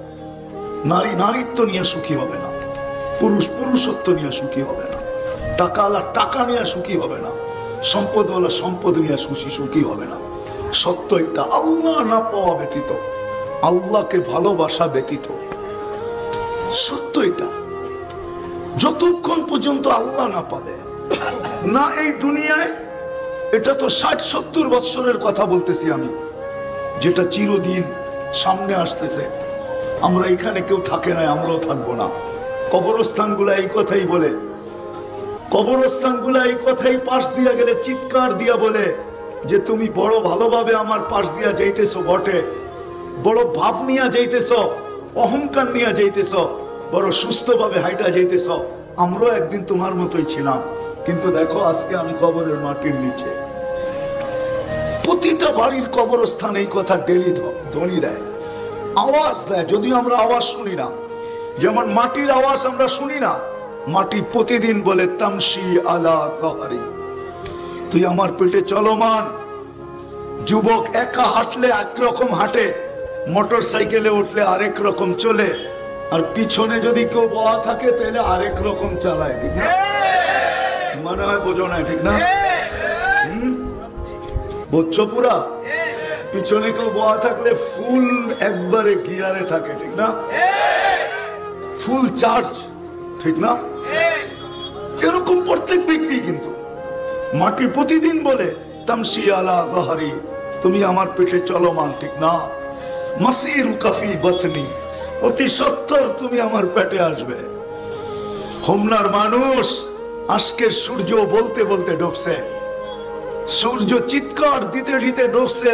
নারী নারীত্ব নিয়ে সুখী হবে না, পুরুষ পুরুষত্ব নিয়ে সুখী হবে না, টাকাওয়ালা টাকা নিয়ে সুখী হবে না, সম্পদওয়ালা সম্পদ নিয়ে সুখী হবে না। সত্য এটা, আল্লাহ না পাওয়া ব্যতীত, আল্লাহকে ভালোবাসা ব্যতীত, সত্য এটা। যতক্ষণ পর্যন্ত আল্লাহ না পাবে না এই দুনিয়ায়, এটা তো 60-70 বৎসরের কথা বলতেছি আমি, যেটা চিরদিন সামনে আসতেছে। আমরা এখানে কেউ থাকে না, আমরাও থাকবো না। কবরস্থানগুলা এই কথাই বলে, কবরস্থানগুলা এই কথাই পাশ দিয়া গেলে চিৎকার দিয়া বলে যে তুমি বড় ভালোভাবে আমার পাশ দিয়া যাইতেছো বটে, বড় ভাব নিয়া যাইতেছ, অহংকার নিয়া যাইতেছ, বড় সুস্থভাবে হাইটা যাইতেছ। আমরাও একদিন তোমার মতোই ছিলাম, কিন্তু দেখো আজকে আমি কবরের মাটির নিচে। প্রতিটা বাড়ির কবরস্থান এই কথা ডেলি ধ্বনি দেয়, আওয়াজ দেয়, যদিও আমরা আওয়াজ শুনি না। যেমন মাটির আওয়াজ আমরা শুনি না, মাটি প্রতিদিন বলে তামশি আলা কাহারি, তুই আমার পেটে চলমান। যুবক একা হাঁটলে একরকম হাঁটে, মোটর সাইকেলে উঠলে আরেক রকম চলে, আর পিছনে যদি কেউ বয়া থাকে তাহলে আরেক রকম চালায়, ঠিক না? মনে হয় বোঝো না, ঠিক না? বুঝছো পুরা? পিছনে কেউ বয়া থাকলে ফুল একবারে গিয়ারে থাকে, ঠিক না? ফুল চার্জ, ঠিক না? এরকম প্রত্যেক ব্যক্তি। কিন্তু মাটি প্রতিদিন বলে তামশি আলা যাহরি, তুমি আমার পেটে চলমান, ঠিক না? মাসিরু কাফি বাতনি, অতি সত্তর তুমি আমার পেটে আসবে। হোমনার মানুষ আজকের সূর্য বলতে বলতে ডুবছে, সূর্য চিৎকার দিতে দিতে ডুবছে,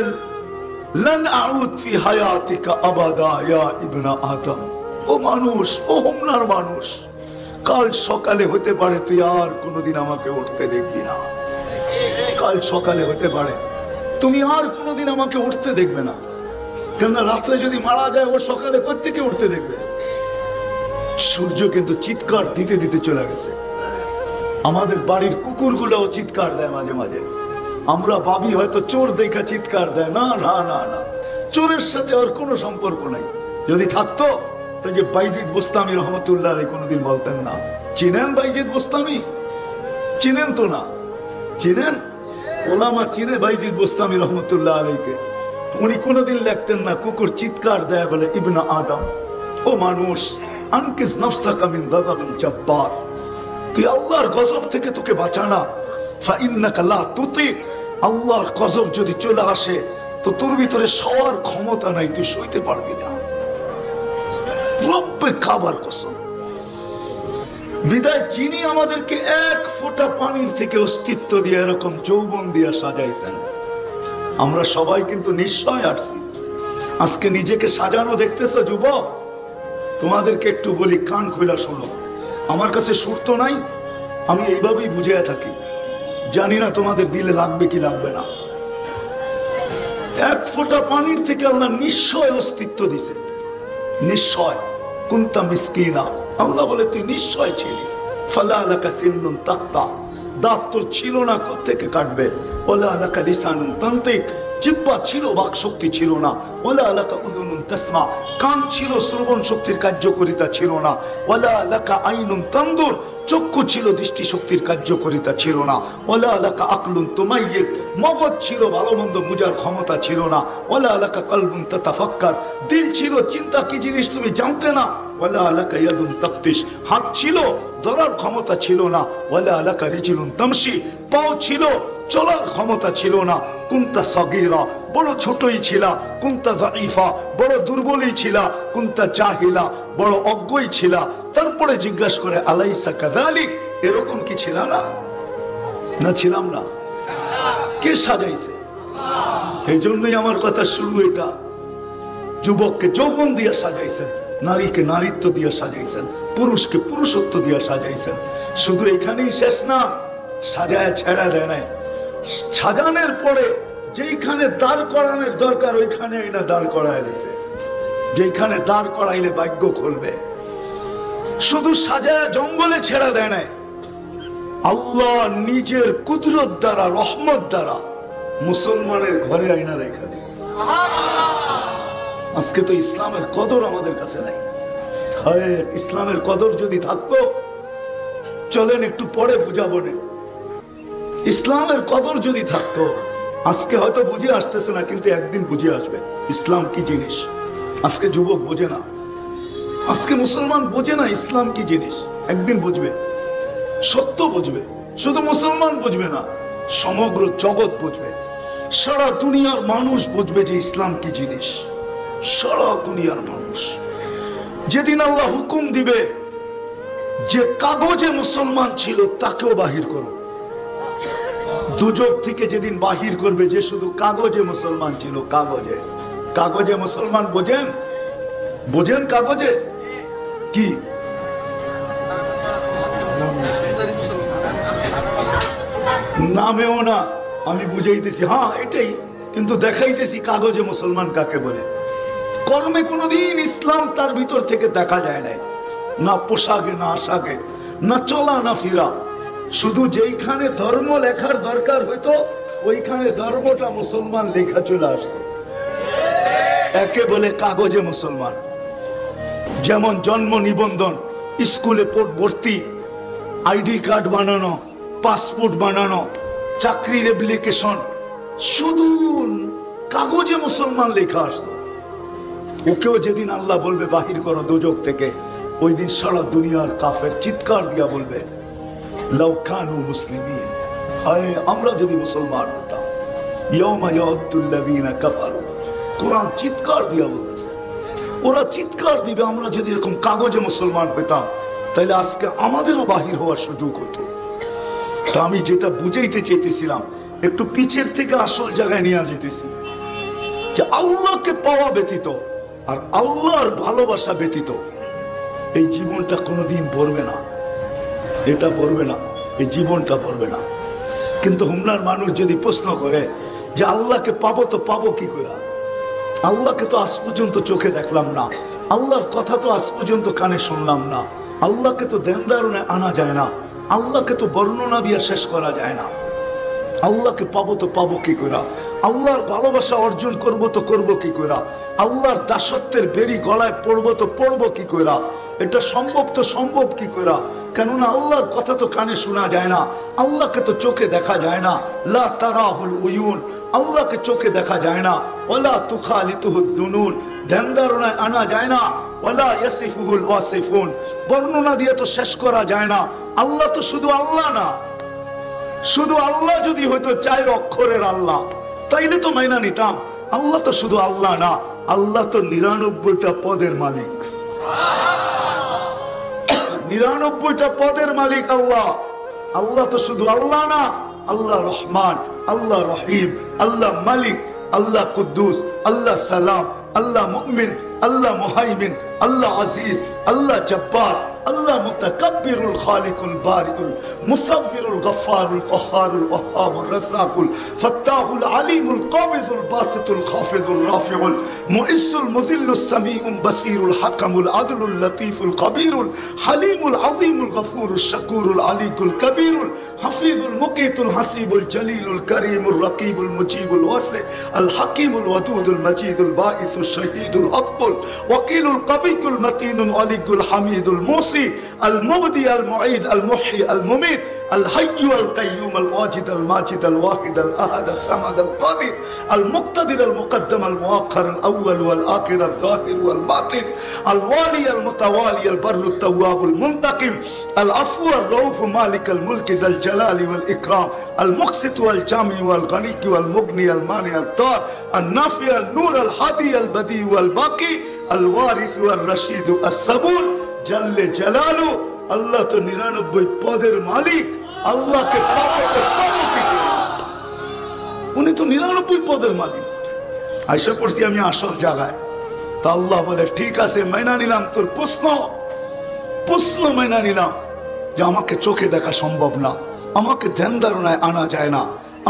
লান আউদ ফি হায়াতিকা আবাদা ইয়া ইবনা আদম। ও মানুষ, ও হোমনার মানুষ, কাল সকালে হতে পারে তুই আর কোনোদিন আমাকে উঠতে দেখবি না। কাল সকালে হতে পারে তুমি আর কোনোদিন আমাকে উঠতে দেখবে না, কেননা রাত্রে যদি মারা যায় ও সকালে কোত্থেকে উঠতে দেখবে? সূর্য কিন্তু চিৎকার দিতে দিতে চলে গেছে। আমাদের বাড়ির কুকুরগুলোও চিৎকার দেয় মাঝে মাঝে, আমরা ভাবি হয়তো চোর দেখা চিৎকার দেয়। না না না না, চোরের সাথে আর কোনো সম্পর্ক নাই। যদি থাকতো তো যে বাইজিদ বোস্তামি রহমতুল্লাহ আলাইহি কোনোদিন বলতেন না। চিনেন বাইজিদ বোস্তামি? চিনেন তো না? চিনেন? ওলামা চিনে বাইজিদ বোস্তামি রহমতুল্লাহ আলাইহিকে। উনি কোনোদিন লিখতেন না কুকুর চিৎকার দেয় বলে ইবনা আদম, ও মানুষ, আনকিস নাফসাকা মিন গাযাবিল জাব্বার, তুই আল্লাহর গজব থেকে তোকে বাঁচানা। ফা ইন্নাকা লা তুতিক, আল্লাহর গজব যদি চলে আসে তো তোর ভিতরে সওয়ার ক্ষমতা নাই, তুই সইতে পারবি না। রব্বে কাবার কসম। বিদায় যিনি আমাদেরকে এক ফোঁটা পানির থেকে অস্তিত্ব দিয়ে এরকম যৌবন দিয়ে সাজাইছেন, আমরা সবাই কিন্তু নিশ্চয় আসছি। আজকে নিজেকে সাজানো দেখতেছো যুবক? তোমাদেরকে একটু বলি, কান খোলা শোনো। আমার কাছে সুর তো নাই, আমি এইভাবেই বুঝিয়ে থাকি, জানি না তোমাদের দিলে লাগবে কি লাগবে না। এক ফোঁটা পানির থেকে আল্লাহ নিশ্চয় অস্তিত্ব দিছে, নিশ্চয়। কুনতা মিসকিনা, আল্লাহ বলে তুই নিশ্চয় ছিলি। ফালা লাকা সিন্নুন তাক্তা, দাঁত তোর ছিল না, কোত্থেকে কাটবে? ওলা লাকা লিসানুন তানতিক, জিহ্বা ছিল, বাক শক্তি ছিল না। ওলা লাকা উযুনুন তাসমা, কান ছিল, শ্রবণ শক্তির কার্যকারিতা ছিল না। ওলা লাকা আইনুন তানদুর, চক্ষু ছিল, দৃষ্টি শক্তির কার্যকারিতা ছিল না। ওলা লাকা আকলুন তুমাইয়িজ, মগজ ছিল, ভালো মন্দ বুঝার ক্ষমতা ছিল না। ওলা লাকা কলবুন তাতাফাক্কার, দিল ছিল, চিন্তা কি জিনিস তুমি জানতে না। ওয়ালা লাকা ইয়াদুন তাফতিশ, হাত ছিল, ধরার ক্ষমতা ছিল না। ওয়ালা লাকা রিজলুন তামশি, পাও ছিল, চলার ক্ষমতা ছিল না, কুনতা সগীরা, বড় ছোটই ছিলা, কুনতা দাঈফা, বড় দুর্বলই ছিলা, কুনতা জাহিলা, বড় অজ্ঞই ছিলা। তারপরে জিজ্ঞাসা করে আলাইসা কাযালিক, এরকম কি ছিল না? না ছিলাম না? কে সাজাইছে? এই জন্যই আমার কথা শুরু। এটা যুবককে যৌবন দিয়ে সাজাইছেন, নারীকে নারীত্ব দিয়ে সাজাইছেন, পুরুষকে পুরুষত্ব দিয়ে সাজাইছেন। শুধু এখানেই শেষ না, সাজায় ছেড়া দেয় নাই। সাজানোর পরে যেখানে দাঁড় করানোর দরকার ওইখানে না দাঁড় করায় দিয়েছে। যেখানে দাঁড় করাইলে ভাগ্য খুলবে। শুধু সাজায় জঙ্গলে ছেড়া দেয় নাই, আল্লাহ নিজের কুদরত দ্বারা, রহমত দ্বারা মুসলমানের ঘরে আইনা রেখা দিয়েছে। আজকে তো ইসলামের কদর আমাদের কাছে নাই। হয় ইসলামের কদর যদি থাকতো, চলেন একটু পরে বুঝাবো না। ইসলামের কদর যদি থাকতো, আজকে হয়তো বুঝে আসতেছে না, কিন্তু একদিন বুঝে আসবে ইসলাম কি জিনিস। আজকে যুবক বোঝে না, আজকে মুসলমান বোঝে না ইসলাম কি জিনিস। একদিন বুঝবে, সত্য বুঝবে। শুধু মুসলমান বুঝবে না, সমগ্র জগৎ বুঝবে, সারা দুনিয়ার মানুষ বুঝবে যে ইসলাম কি জিনিস। সারা দুনিয়ার মানুষ যেদিন আল্লাহ হুকুম দিবে যে কাগজে মুসলমান ছিল তাকেও বাহির করো, দুজক থেকে যেদিন বাহির করবে যে শুধু কাগজে মুসলমান ছিল, কাগজে। কাগজে মুসলমান বোঝেন? বোঝেন কাগজে কি? নামেও না, আমি বুঝাইতেছি, হ্যাঁ এটাই, কিন্তু দেখাইতেছি কাগজে মুসলমান কাকে বলে। কর্মে কোনোদিন ইসলাম তার ভিতর থেকে দেখা যায় নাই, না পোশাকে, না আশাকে, না চলা, না ফিরা। শুধু যেইখানে ধর্ম লেখার দরকার হইতো ওইখানে ধর্মটা মুসলমান লেখা চলে আসতো, একে বলে কাগজে মুসলমান। যেমন জন্ম নিবন্ধন, স্কুলে ভর্তি, আইডি কার্ড বানানো, পাসপোর্ট বানানো, চাকরির অ্যাপ্লিকেশন, শুধু কাগজে মুসলমান লেখা আসতো। ওকেও যেদিন আল্লাহ বলবে বাহির করো দুজক থেকে, ওই দিন সারা দুনিয়ার কাফের চিৎকার দিয়া বলবে লাউ কানু মুসলিমিন, হায় আমরা যদি মুসলমান হতাম। ইয়াউমা ইয়াউদ্দুল্লাযীনা কাফারু, কোরআন চিৎকার দিয়া বলতেছে, ওরা চিৎকার দিবে আমরা যদি এরকম কাগজে মুসলমান হইতাম, তাহলে আজকে আমাদেরও বাহির হওয়ার সুযোগ হতো। তা আমি যেটা বুঝাইতে চাইতেছিলাম, একটু পিছের থেকে আসল জায়গায় নিয়ে যেতেছি, যে আল্লাহকে পাওয়া ব্যতীত আর আল্লাহর ভালোবাসা ব্যতীত এই জীবনটা কোনোদিন ভরবে না। এটা ভরবে না, এই জীবনটা ভরবে না। কিন্তু হুমনার মানুষ যদি প্রশ্ন করে যে আল্লাহকে পাবো তো পাবো কি করে? আল্লাহকে তো আজ পর্যন্ত চোখে দেখলাম না, আল্লাহর কথা তো আজ পর্যন্ত কানে শুনলাম না, আল্লাহকে তো ধ্যান ধারণে আনা যায় না, আল্লাহকে তো বর্ণনা দিয়ে শেষ করা যায় না। আল্লাহকে পাবো তো পাবো কি করে? আল্লাহর ভালোবাসা অর্জন করবো তো করবো কি করে? আল্লাহর দাসত্বের বেরি গলায় পড়বো তো পড়বো কি করে? এটা সম্ভব তো সম্ভব কি করে? কেননা আল্লাহর কথা তো কানে শোনা যায় না, আল্লাহকে তো চোখে দেখা যায় না। লা তারাহুল উয়ুন, আল্লাহকে চোখে দেখা যায় না। ওয়ালা তুখালিতুহুদ দুনুন, ধ্যান ধারণায় আনা যায় না। ওয়ালা ইয়াসিফুহুল ওয়াসিফুন, বর্ণনা দিয়ে তো শেষ করা যায় না। আল্লাহ তো শুধু আল্লাহ না। শুধু আল্লাহ যদি হয়তো 4 অক্ষরের আল্লাহ, তাইলে তো মাইনা নিতাম। আল্লাহ তো শুধু আল্লাহ না, আল্লাহ তো 99টা পদের মালিক। 99টা পদের মালিক আল্লাহ। আল্লাহ তো শুধু আল্লাহ না, আল্লাহ রহমান, আল্লাহ রহিম, আল্লাহ মালিক, আল্লাহ কুদ্দুস, আল্লাহ সালাম, আল্লাহ মুমিন, আল্লাহ মুহাইমিন, আল্লাহ আজিজ, আল্লাহ জব্বার, আল্লাহ মুতাকাব্বিরুল খালিকুল বারিকুল মুসাব্বিরুল গফফারুল কহ্হারুল ওয়াহ্হাবুর রাজ্জাকুল ফাত্তাহুল আলিমুল কাবিজুল বাসিতুল খাফিজুল রাফিউল মুইসুল মুযিল্লুস সামিউল বাসিরুল হাকামুল আদলুল লতীফুল কবিরুল হালিমুল আযীমুল গফুরুশ শাকুরুল আলিকুল কবিরুল হাফিজুল মুকিতুল হাসিবুল জলিলুল করিমুল রকিবুল মুজিবুল ওয়াসি আল হাকিমুল ওয়াদুদুল মজিদুল বাঈসুশ শহীদুল আকবুল ওয়াকিলুল القوي المتين العلي الحميد الموصي المبدي المعيد المحيي المميت الحي القيوم الواجد الماجد الواحد الأحد الصمد القادر المقتدر المقدم المؤخر الأول والآخر الظاهر والباطن الوالي المتوالي البر التواب المنتقم العفو الرؤوف مالك الملك ذا الجلال والإكرام المقسط والجامع والغني والمغني المانع الضار النافع النور الهادي البديع والباقي الوارث والرشيد الصبور جل جلاله আল্লাহ তো 99 পদের মালিক আল্লাহকে উনি তো 99 পদের মালিক আয়সা পড়ছি আমি আসল জায়গায় তা আল্লাহ বলে ঠিক আছে মাইনা নিলাম তোর প্রশ্ন মাইনা নিলাম যে আমাকে চোখে দেখা সম্ভব না আমাকে ধ্যান ধারণায় আনা যায় না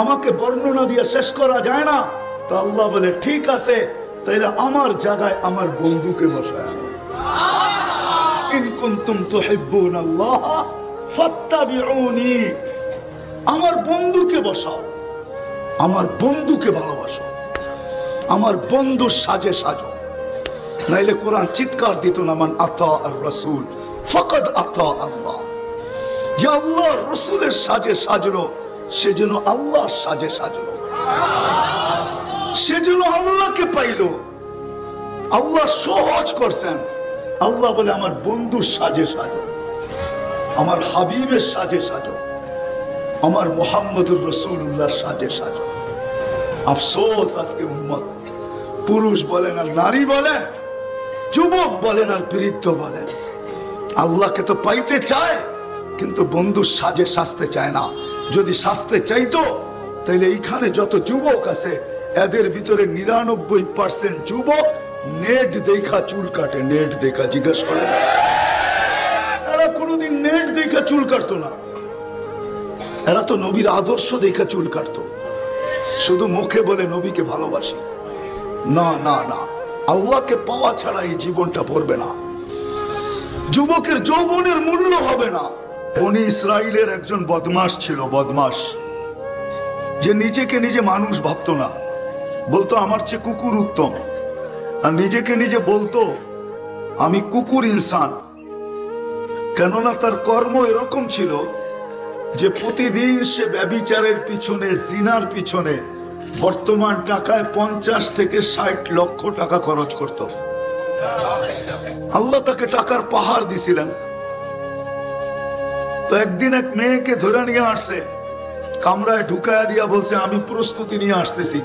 আমাকে বর্ণনা দিয়ে শেষ করা যায় না তা আল্লাহ বলে ঠিক আছে তাইলে আমার জায়গায় আমার বন্ধুকে বসায় আনো ইন কুনতুম তুহিব্বুনাল্লাহ ফাত্তাবিউনি আমার বন্ধুকে বসাও আমার বন্ধুকে ভালোবাসো আমার বন্ধুর সাজে সাজো নাইলে কোরআন চিৎকার দিত না মান আতা আর রাসূল ফাকাদ আতা আল্লাহ যে আল্লাহর রাসূলের সাজে সাজলো সেজন্য আল্লাহর সাজে সাজলো সেজন্য আল্লাহকে পাইলো আল্লাহ সহজ করছেন আল্লাহ বলে আমার বন্ধুর সাজে সাজো আমার হাবিবের সাজে সাজো আমার মুহাম্মদুর রাসূলুল্লাহর সাজে সাজো আফসোস আজকে উম্মত পুরুষ বলেন আর নারী বলেন যুবক বলেন আর বৃদ্ধ বলেন আল্লাহকে তো পাইতে চায় কিন্তু বন্ধুর সাজে সাজতে চায় না যদি সাজতে চাইতো তাহলে এইখানে যত যুবক আছে এদের ভিতরে 99% যুবক নেট দেখা চুল কাটে নেট দেখা জিজ্ঞেস করে এরা কোনোদিন নেট দেখা চুল কাটতো না এরা তো নবীর আদর্শ দেখা চুল কাটতো শুধু মুখে বলে নবীকে ভালোবাসি না না না আল্লাহকে পাওয়া ছাড়া এই জীবনটা পড়বে না যুবকের যৌবনের মূল্য হবে না বনি ইসরাইলের একজন বদমাশ ছিল বদমাশ যে নিজেকে নিজে মানুষ ভাবতো না বলতো আমার চেয়ে কুকুর উত্তম আর নিজেকে নিজে বলতো আমি কুকুর ইনসান কেননা তার কর্ম এরকম ছিল যে প্রতিদিন সে ব্যভিচারের পিছনে জিনার পিছনে বর্তমান টাকায় 50 থেকে 60 লক্ষ টাকা খরচ করত আল্লাহ তাকে টাকার পাহাড় দিছিলেন তো একদিন এক মেয়েকে ধরে নিয়ে আসছে কামরায় ঢুকায়া দিয়া বলছে আমি প্রস্তুতি নিয়ে আসতেছি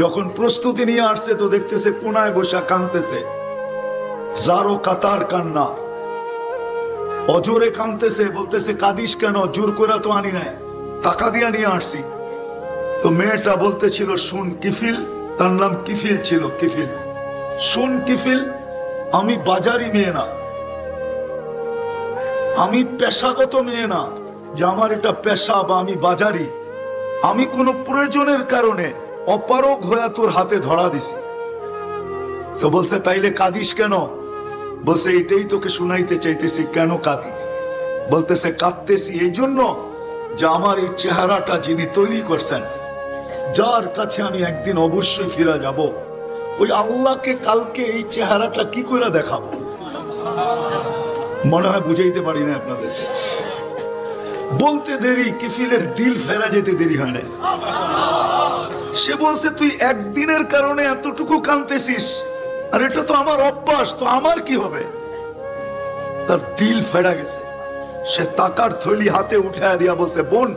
যখন প্রস্তুতি নিয়ে আসছে তো দেখতেছে কোনায় বসা কাঁদতেছে যারো কাতার কান্না অজোরে কাঁদতেছে বলতেছে কাঁদিস কেন জোর করে তো আনি নাই টাকা দিয়া নিয়ে আসছি তো মেয়েটা বলতেছিল শুন কিফিল তার নাম কিফিল ছিল কিফিল শুন কিফিল আমি বাজারি মেয়ে না আমি পেশাগত মেয়ে না যে আমার এটা পেশা বা আমি বাজারি আমি কোনো প্রয়োজনের কারণে অপারগ হয়ে তোর হাতে ধরা দিছি তো বলছে তাইলে কাঁদিস কেন বলছে এটাই তোকে শুনাইতে চাইতেছি কেন কাঁদি বলতেছে কাঁদতেছি এই জন্য যে আমার এই চেহারাটা যিনি তৈরি করছেন যার কাছে আমি একদিন অবশ্যই ফিরে যাব ওই আল্লাহকে কালকে এই চেহারাটা কি করে দেখাবো মনে হয় বুঝাইতে পারি না আপনাদের বলতে দেরি কিফিলের দিল ফেরা যেতে দেরি হয় না সে বলছে তুই একদিনের কারণে এতটুকু কাঁদতেছিস আর এটা তো আমার অভ্যাস তো আমার কি হবে তার দিল ফেরা গেছে সে টাকার থলি হাতে উঠায় দিয়া বলছে বোন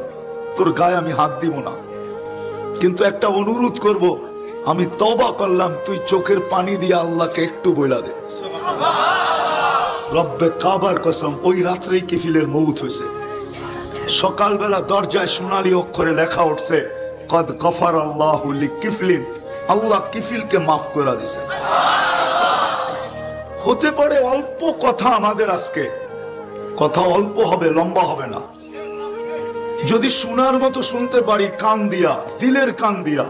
তোর গায়ে আমি হাত দিব না কিন্তু একটা অনুরোধ করব আমি তওবা করলাম তুই চোখের পানি দিয়ে আল্লাহকে একটু বইলা দে রব্বে কাবার কসম ওই রাত্রেই কিফিলের মউত হয়েছে সকালবেলা দরজায় সোনালী অক্ষরে লেখা উঠছে কদ গফার আল্লাহু লিকিফলিন আল্লাহ কিফিলকে মাফ করে দিয়েছে হতে পারে অল্প কথা আমাদের আজকে কথা অল্প হবে লম্বা হবে না যদি শোনার মতো শুনতে পারি কান দিয়া দিলের কান দিয়া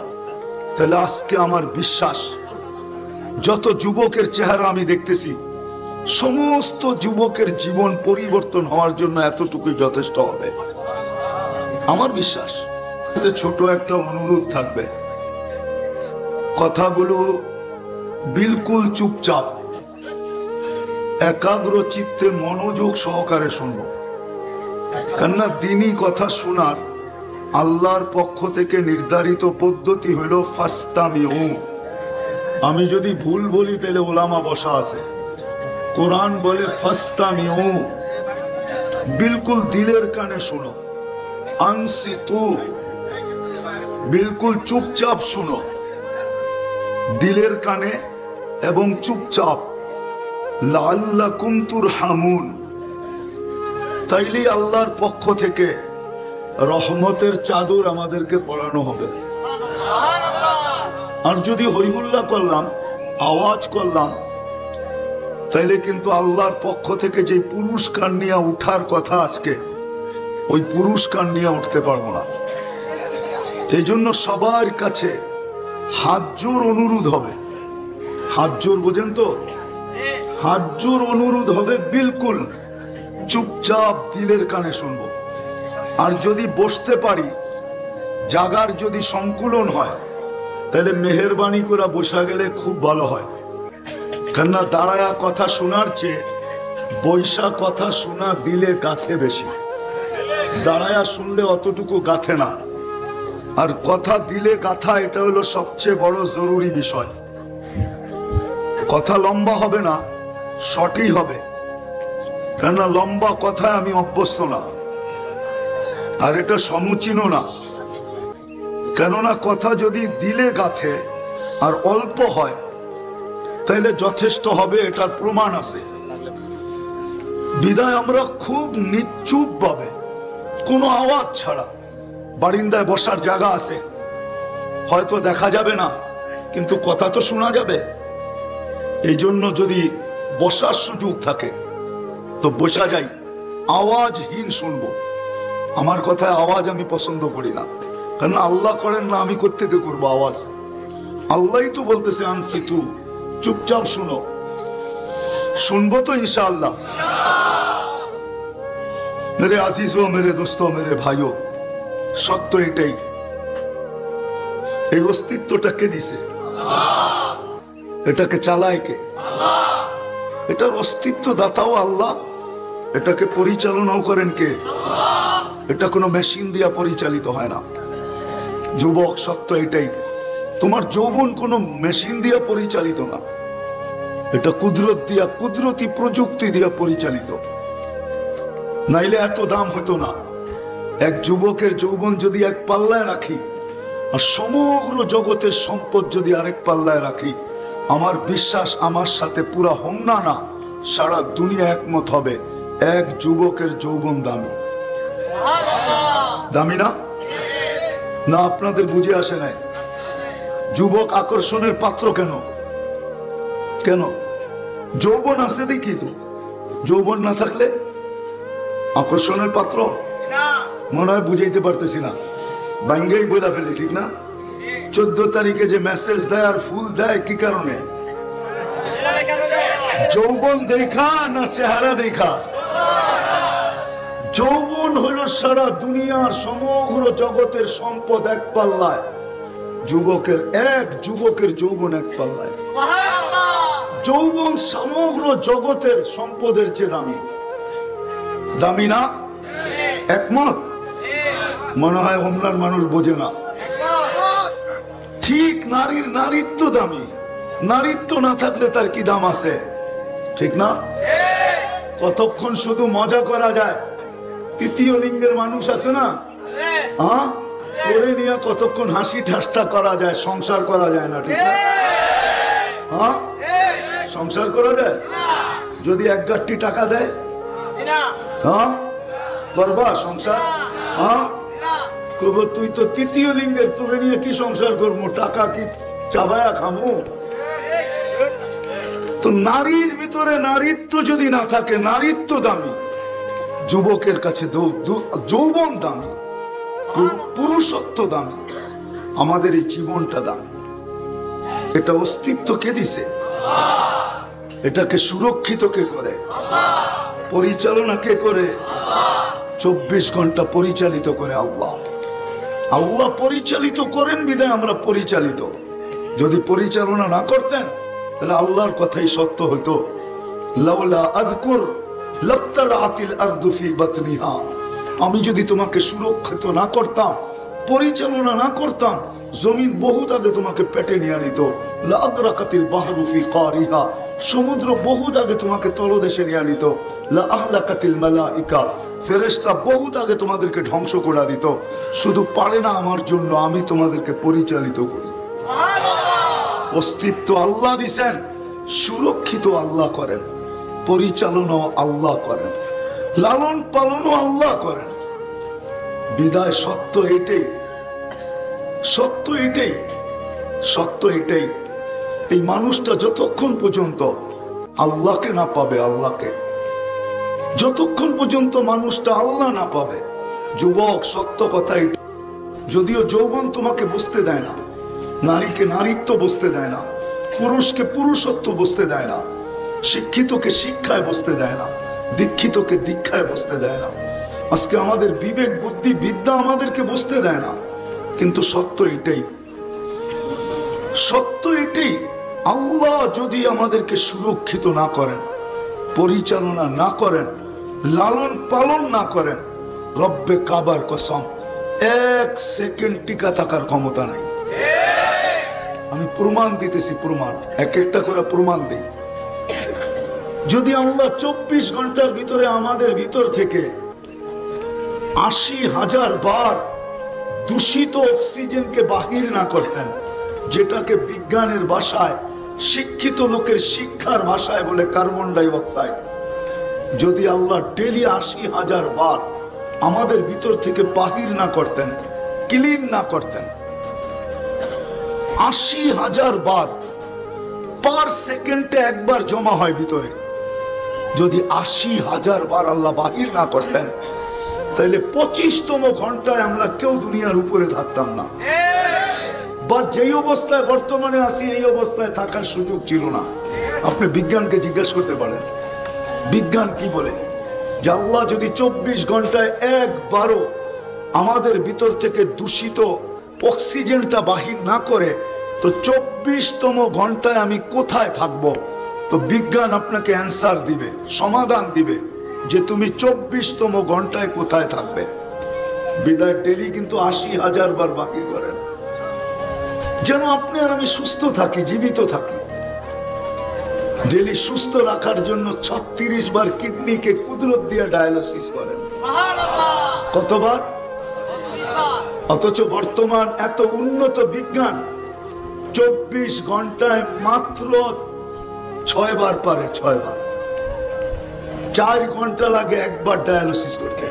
তাহলে আজকে আমার বিশ্বাস যত যুবকের চেহারা আমি দেখতেছি সমস্ত যুবকের জীবন পরিবর্তন হওয়ার জন্য এতটুকুই যথেষ্ট হবে আমার বিশ্বাস ছোট একটা অনুরোধ থাকবে কথাগুলো বিলকুল চুপচাপ একাগ্র চিত্তে মনোযোগ সহকারে শুনবো। কেননা দিনই কথা শোনার আল্লাহর পক্ষ থেকে নির্ধারিত পদ্ধতি হইল ফাস্তামিউ। আমি যদি ভুল বলি তাহলে ওলামা বসা আছে, কোরআন বলে ফাস্তামিউ, বিলকুল দিলের কানে শোনো। আনসিতু, বিলকুল চুপচাপ শোনো, দিলের কানে এবং চুপচাপ। লাআল্লাকুম তুরহামুন, তাইলে আল্লাহর পক্ষ থেকে রহমতের চাদর আমাদেরকে পরানো হবে। আর যদি হইহুল্লা করলাম, আওয়াজ করলাম, তাইলে কিন্তু আল্লাহর পক্ষ থেকে যে পুরস্কার নিয়ে উঠার কথা আজকে, ওই পুরস্কার নিয়ে উঠতে পারবো না। এই জন্য সবার কাছে হাত জোর অনুরোধ হবে। হাত জোর বোঝেন তো? হাত জোর অনুরোধ হবে, বিলকুল চুপচাপ দিলের কানে শুনবো। আর যদি বসতে পারি, জাগার যদি সংকুলন হয়, তাহলে মেহেরবানি করে বসা গেলে খুব ভালো হয়। কেননা দাঁড়ায়া কথা শোনার চেয়ে বৈশা কথা শোনা দিলে গাথে বেশি। দাঁড়ায়া শুনলে অতটুকু গাথে না, আর কথা দিলে গাথা, এটা হলো সবচেয়ে বড় জরুরি বিষয়। কথা লম্বা হবে না, শর্টই হবে। কেননা লম্বা কথায় আমি অভ্যস্ত না, আর এটা সমুচীনও না। কেননা কথা যদি দিলে গাথে আর অল্প হয়, তাহলে যথেষ্ট হবে, এটার প্রমাণ আছে। বিদায় আমরা খুব নিশ্চুপ ভাবে, কোনো আওয়াজ ছাড়া, বারিন্দায় বসার জায়গা আছে, হয়তো দেখা যাবে না, কিন্তু কথা তো শোনা যাবে। এই জন্য যদি বসার সুযোগ থাকে তো বসা যাই, আওয়াজহীন শুনবো। আমার কথায় আওয়াজ আমি পছন্দ করি না, কারণ আল্লাহ করেন না, আমি কোত্থেকে করবো আওয়াজ? আল্লাহই তো বলতেছে আনসিতু, চুপচাপ শুনো। শুনবো তো ইনশাআল্লাহ। মেরে আজিজো, মেরে দোস্তো, মেরে ভাইও, সত্য এটাই। এই অস্তিত্বটা কে দিছে? এটাকে চালায় কে? এটার অস্তিত্ব দাতাও আল্লাহ, এটাকে পরিচালনাও করেন কে? এটা কোনো মেশিন দিয়া পরিচালিত হয় না। যুবক, সত্য এটাই, তোমার যৌবন কোনো মেশিন দিয়া পরিচালিত না, এটা কুদরত দিয়া, কুদরতি প্রযুক্তি দিয়া পরিচালিত। নাইলে এত দাম হতো না। এক যুবকের যৌবন যদি এক পাল্লায় রাখি, আর সমগ্র জগতের সম্পদ যদি আরেক পাল্লায় রাখি, আমার বিশ্বাস আমার সাথে পুরা হোমনা না, সারা দুনিয়া একমত হবে, এক যুবকের যৌবন দামি। দামি না? না আপনাদের বুঝে আসে নাই? যুবক আকর্ষণের পাত্র কেন? কেন? যৌবন আছে দেখি তো। যৌবন না থাকলে আকর্ষণের পাত্র মনে হয় বুঝাইতে পারতেছি না, বাঙ্গেই বইলা ফেলে, ঠিক না? 14 তারিখে যে মেসেজ দেয় আর ফুল দেয়, কি কারণে? যৌবন দেখা না চেহারা দেখা? যৌবন হলো সারা দুনিয়ার সমগ্র জগতের সম্পদ এক পাল্লায়, যুবকের যৌবন এক পাল্লায়। যৌবন সমগ্র জগতের সম্পদের চেয়ে দামি। দামি না? একমত? মনে হয় হোমনার মানুষ বোঝে না। ঠিক নারীর নারীত্ব দামি। নারীত্ব না থাকলে তার কি দাম আছে? ঠিক না? কতক্ষণ শুধু মজা করা যায়। তৃতীয় লিঙ্গের মানুষ আছে না, হ্যাঁ, করে নিয়ে কতক্ষণ হাসি ঠাট্টা করা যায়, সংসার করা যায় না, ঠিক না? হ্যাঁ, সংসার করা যায় যদি এক গাঁটটি টাকা দেয়। হ্যাঁ, করবা সংসার? হ্যাঁ, তুই তো তৃতীয় লিঙ্গের, তোরে নিয়ে কি সংসার করবো? টাকা কি চাবায়া খামু? তো নারীর ভিতরে নারীত্ব যদি না থাকে, নারীত্ব দামি। যুবকের কাছে যৌবন দামি, পুরুষত্ব দামি, আমাদের এই জীবনটা দামি। এটা অস্তিত্ব কে দিছে? এটাকে সুরক্ষিত কে করে? পরিচালনা কে করে? 24 ঘন্টা পরিচালিত করে আল্লাহ। আল্লাহ পরিচালিত করেন বিধায় আমরা পরিচালিত। যদি পরিচালনা না করতেন তাহলে আল্লাহর কথাই সত্য হতো, লাউলা আযকুর লাত্তালাতিল আরদু ফি বাতনিহা, আমি যদি তোমাকে সুরক্ষিত না করতাম, পরিচালনা না করতাম, জমিন বহুত আগে তোমাকে পেটে নিয়ে নিত। লাআগরাকাতিল বাহরু ফি কারিহা, সমুদ্র বহুত আগে তোমাকে তলদেশে নিয়ে নিত। লাআহলাকাতিল মালাইকা, ফেরেশতা বহুত আগে তোমাদেরকে ধ্বংস করে দিত। শুধু পারে না আমার জন্য, আমি তোমাদেরকে পরিচালিত করি। অস্তিত্ব আল্লাহ দিছেন, সুরক্ষিত আল্লাহ করেন, পরিচালনা আল্লাহ করেন, লালন পালনও আল্লাহ করেন। বিদায় সত্য এটাই, সত্য এটাই, সত্য এটাই। এই মানুষটা যতক্ষণ পর্যন্ত আল্লাহকে না পাবে, আল্লাহকে যতক্ষণ পর্যন্ত মানুষটা আল্লাহ না পাবে, যুবক সত্য কথা এটা। যদিও যৌবন তোমাকে বুঝতে দেয় না, নারীকে নারীত্ব বুঝতে দেয় না, পুরুষকে পুরুষত্ব বুঝতে দেয় না, শিক্ষিতকে শিক্ষায় বসতে দেয় না, দীক্ষিতকে দীক্ষায় বসতে দেয় না। আজকে আমাদের বিবেক বুদ্ধি বিদ্যা আমাদেরকে বসতে দেয় না, কিন্তু সত্য এটাই, সত্য এটাই। আল্লাহ যদি আমাদেরকে সুরক্ষিত না করেন, পরিচালনা না করেন, লালন পালন না করেন, রব্বে কাবার কসম এক সেকেন্ড টিকা থাকার ক্ষমতা নাই। আমি প্রমাণ দিতেছি, প্রমাণ এক একটা করে প্রমাণ দিই। যদি আল্লাহ 24 ঘন্টার ভিতরে আমাদের ভিতর থেকে 80,000 বার দূষিত অক্সিজেনকে বাহির না করতেন, যেটাকে বিজ্ঞানের ভাষায়, শিক্ষিত লোকের শিক্ষার ভাষায় বলে কার্বন ডাই অক্সাইড, যদি আল্লাহ ডেলি 80,000 বার আমাদের ভিতর থেকে বাহির না করতেন, ক্লিন না করতেন, 80,000 বার পার সেকেন্ডে একবার জমা হয় ভিতরে, যদি 80,000 বার আল্লাহ বাহির না করতেন, তাহলে 25তম ঘন্টায় আমরা কেউ দুনিয়ার উপরে থাকতাম না। বা যেই অবস্থায় বর্তমানে আছি, এই অবস্থায় থাকার সুযোগ ছিল না। আপনি বিজ্ঞানকে জিজ্ঞেস করতে পারেন, বিজ্ঞান কি বলে, যে আল্লাহ যদি 24 ঘন্টায় একবারও আমাদের ভিতর থেকে দূষিত অক্সিজেনটা বাহির না করে, তো 24তম ঘন্টায় আমি কোথায় থাকবো? তো বিজ্ঞান আপনাকে অ্যান্সার দিবে, সমাধান দিবে যে তুমি 24তম ঘন্টায় কোথায় থাকবে। বিদায় ডেলি কিন্তু 80,000 বার বাহির করেন, যেন আপনি আর আমি সুস্থ থাকি, জীবিত থাকি। ডেলি সুস্থ রাখার জন্য 36 বার কিডনিকে কুদরত দিয়ে ডায়ালিসিস করেন। কতবার? অথচ বর্তমান এত উন্নত বিজ্ঞান 24 ঘন্টায় মাত্র 6 বার পারে, 6 বার। 4 ঘন্টা লাগে একবার ডায়ালিসিস করতে,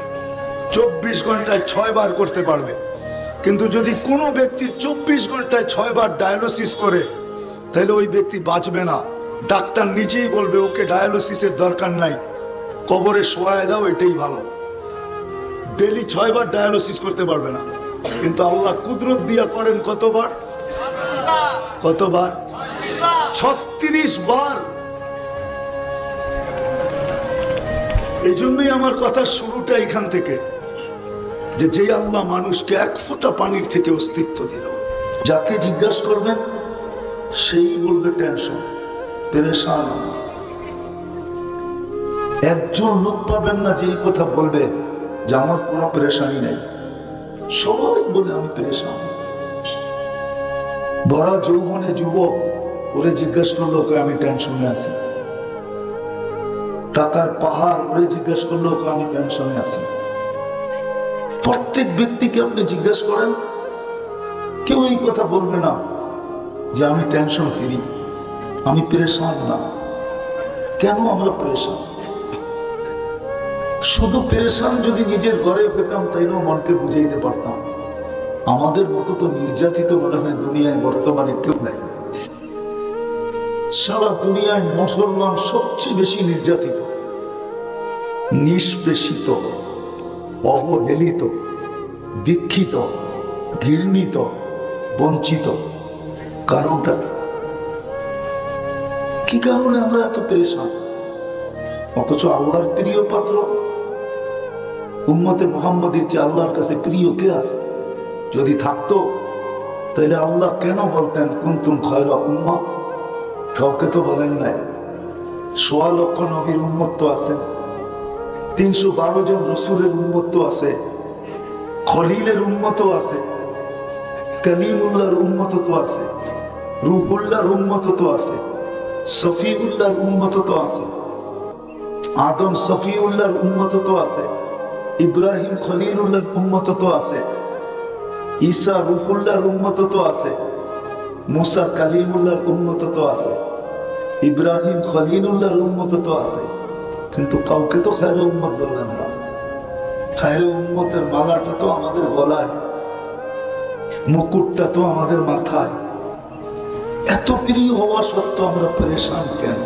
24 ঘন্টায় 6 বার করতে পারবে। কিন্তু যদি কোনো ব্যক্তি 24 ঘন্টায় 6 বার ডায়ালিসিস করে, তাহলে ওই ব্যক্তি বাঁচবে না। ডাক্তার নিজেই বলবে ওকে ডায়ালিসিসের দরকার নাই, কবরে শোয়ায় দাও, এটাই ভালো। ডেলি 6 বার ডায়ালিসিস করতে পারবে না, কিন্তু আল্লাহ কুদরত দিয়া করেন কতবার? কতবার? 36 বার। এই জন্যই আমার কথা শুরুটা এখান থেকে, যে আল্লাহ মানুষকে 1 ফোঁটা পানির থেকে অস্তিত্ব দিল, যাকে জিজ্ঞাসা করবেন সেই বলবে টেনশন, পেরেশান। একজন লোক পাবেন না যে এই কথা বলবে যে আমার কোনো পেরেশানি নেই। সবাই বলে আমি পেরেশান। বড় যৌবনে যুবক ওরে জিজ্ঞেস করলো আমি টেনশনে আছি। টাকার পাহাড় ওরে জিজ্ঞেস করলো আমি টেনশনে আছি। প্রত্যেক ব্যক্তিকে আপনি জিজ্ঞেস করেন, কেউ এই কথা বলবে না যে আমি টেনশন ফ্রি, আমি পেরেশান না। কেন আমরা পেরেশান? শুধু পেরেশান যদি নিজের ঘরে পেতাম, তাইলেও মনকে বুঝাইতে পারতাম। আমাদের মতো তো নির্যাতিত মনে হয় দুনিয়ায় বর্তমানে কেউ নাই। সারা দুনিয়ায় মুসলমান সবচেয়ে বেশি নির্যাতিত, নিষ্পেষিত, অবহেলিত, দীক্ষিত, ঘৃণিত, বঞ্চিত। কারণটা কি কারণে আমরা এত পেরেশান? অথচ আল্লাহর প্রিয় পাত্র উম্মতে মুহাম্মাদের চেয়ে আল্লাহর কাছে প্রিয় কে আছে? যদি থাকতো তাহলে আল্লাহ কেন বলতেন কুনতুম খায়রা উম্মাহ? কাউকে তো বলেন নাই। সোয়া লক্ষ নবীর উম্মত তো আছে, 312 জন রসুলের উম্মত তো আছে, খলিলের উম্মত আছে, কালিমুল্লাহর উম্মত তো আছে, রুহুল্লাহর উম্মত তো আছে, সফিউল্লাহর উম্মত তো আছে, আদম সফিউল্লাহর উম্মত তো আছে, ইব্রাহিম খলিলুল্লাহর উম্মত তো আছে, ঈসা রুহুল্লাহর উম্মত তো আছে, মুসা কালিমুল্লাহর উম্মত তো আছে, ইব্রাহিম খলিলুল্লাহর উম্মত তো আছে। কিন্তু কাউকে তো খায়রে উম্মত বললেন না। খায়রে উম্মতের মালাটা তো আমাদের গলায়, মুকুটটা তো আমাদের মাথায়। এত প্রিয় হওয়া সত্ত্বেও আমরা পরেশান কেন?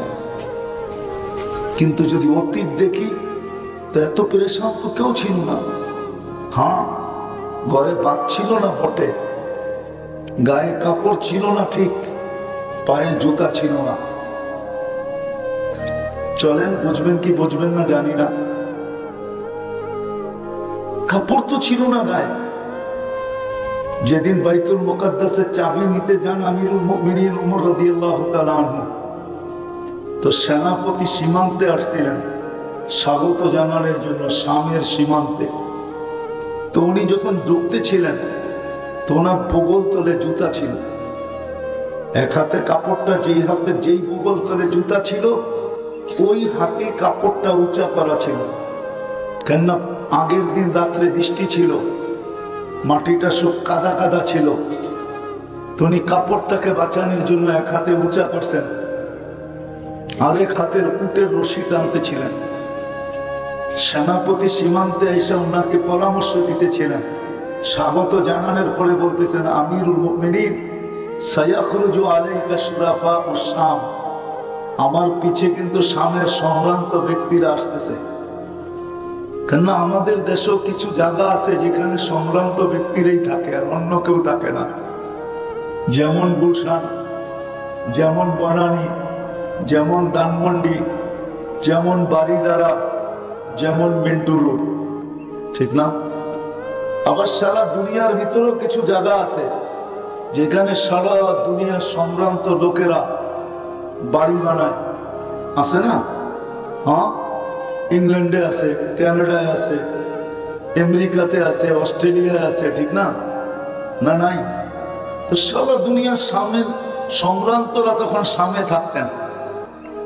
কিন্তু যদি অতীত দেখি তো এত পরেশান তো কেউ ছিল না। হ্যাঁ, ঘরে ভাত ছিল না বটে, গায়ে কাপড় ছিল না ঠিক, পায়ে জুতা ছিল না। চলেন, বুঝবেন কি বুঝবেন না জানি না, কাপড় তো ছিল না গায়ে। যেদিন বাইতুল মুকাদ্দাসের চাবি নিতে যান আমিরুল মুমিনিন উমর রাদিয়াল্লাহু তাআলা আনহু, তো সেনাপতি সীমান্তে আসছিলেন স্বাগত জানানোর জন্য, শামের সীমান্তে। তো উনি যখন ঢুকতে ছিলেন তো ওনার বগল তলে জুতা ছিল। এক হাতে কাপড়টা, যেই হাতে যেই বগল তলে জুতা ছিল ওই হাতে কাপড়টা উঁচা করা ছিল। কেননা আগের দিন রাত্রে বৃষ্টি ছিল, মাটিটা সব কাদা কাদা ছিল। তো উনি কাপড়টাকে বাঁচানোর জন্য এক হাতে উঁচা করছেন, আরেক হাতের উটের রশি টানতেছিলেন। সেনাপতি সীমান্তে এসে ওনাকে পরামর্শ দিতেছিলেন। স্বাগত জানানোর পরে বলতেছেন, আমিরুল মুমিনিন সায়াখরুজু আলাইকা শুরাফাউশ শাম, আমার পিছে কিন্তু শামের সম্ভ্রান্ত ব্যক্তিরা আসতেছে। কেননা আমাদের দেশেও কিছু জায়গা আছে যেখানে সম্ভ্রান্ত ব্যক্তিরাই থাকে, আর অন্য কেউ থাকে না। যেমন গুলশান, যেমন বনানী, যেমন ধানমন্ডি, যেমন বারিদারা, যেমন মিন্টু রোড, ঠিক না? আবার সারা দুনিয়ার ভিতরেও কিছু জায়গা আছে যেখানে সারা দুনিয়ার সম্ভ্রান্ত লোকেরা বাড়ি বানায়, আছে না? হ্যাঁ, ইংল্যান্ডে আছে, কানাডায় আছে, আমেরিকাতে আছে, অস্ট্রেলিয়ায় আছে, ঠিক না? না নাই? তো সারা দুনিয়ার সামনে সম্ভ্রান্তরা তখন সামনে থাকতেন।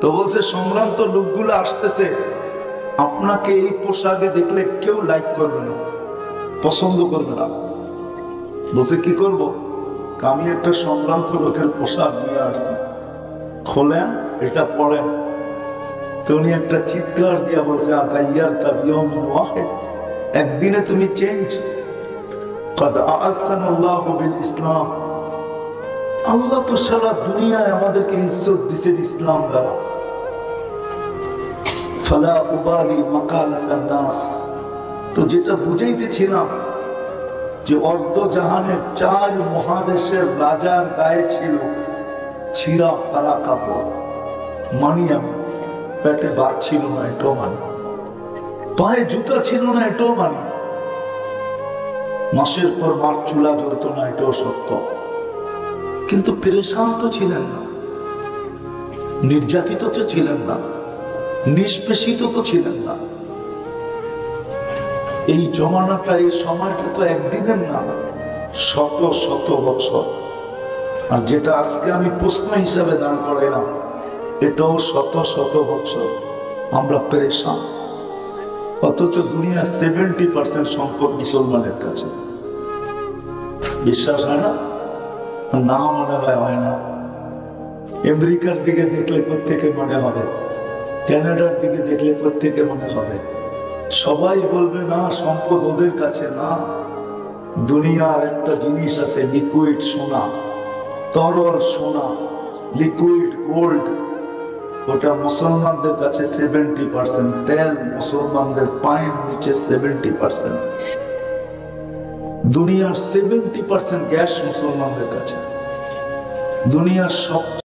তো বলছে সম্ভ্রান্ত লোকগুলো আসতেছে, আপনাকে এই পোশাকে দেখলে কেউ লাইক করবে না, পছন্দ করবে না। বলছে কি করব? আমি একটা সম্ভ্রান্ত লোকের পোশাক নিয়ে আসছি, খোলেন, এটা পড়েন। তো উনি একটা চিৎকার দিয়া বলছে, আগাইয়ার কা বিয়ৌমিন ওয়াহিদ, একদিনে তুমি চেঞ্জ। কদ আ'আসানাল্লাহু বিল ইসলাম, আল্লাহ তো সারা দুনিয়ায় আমাদেরকে ইজ্জত দিয়েছেন ইসলাম দ্বারা। ফালা উবালি মাকালাতান নাস, তো যেটা বুঝাইতেছিলাম যে অর্ধ জাহানের 4 মহাদেশের রাজার গায়ে ছিল ছিঁড়া ফাড়া কাপড়, মানিয়া পেটে ভাত ছিল না, এটাও মানি, পায়ে জুতা ছিল না, এটাও মানি, মাসের পর মাস চুলা জ্বলত না, এটাও সত্য। কিন্তু পেরেশান তো ছিলেন না, নির্যাতিত তো ছিলেন না, নিষ্পেষিত তো ছিলেন না। এই জমানাটা, এই সময়টা তো একদিনের না, শত শত বছর। আর যেটা আজকে আমি প্রশ্ন হিসাবে দাঁড় করাইলাম, এটাও শত শত বছর আমরা পেরেশান। অথচ দুনিয়ার 70% সম্পদ মুসলমানের কাছে। বিশ্বাস হয় না? না, মনে হয় না। আমেরিকার দিকে দেখলে প্রত্যেকে মনে হবে, কানাডার দিকে দেখলে প্রত্যেকে মনে হবে। সবাই বলবে না, সম্পদ ওদের কাছে না। দুনিয়ার একটা জিনিস আছে, লিকুইড সোনা, তরল সোনা, লিকুইড গোল্ড, ওটা মুসলমানদের কাছে 70%। তেল মুসলমানদের পায়ের নিচে 70%। দুনিয়ার 70% গ্যাস মুসলমানদের কাছে। দুনিয়ার সব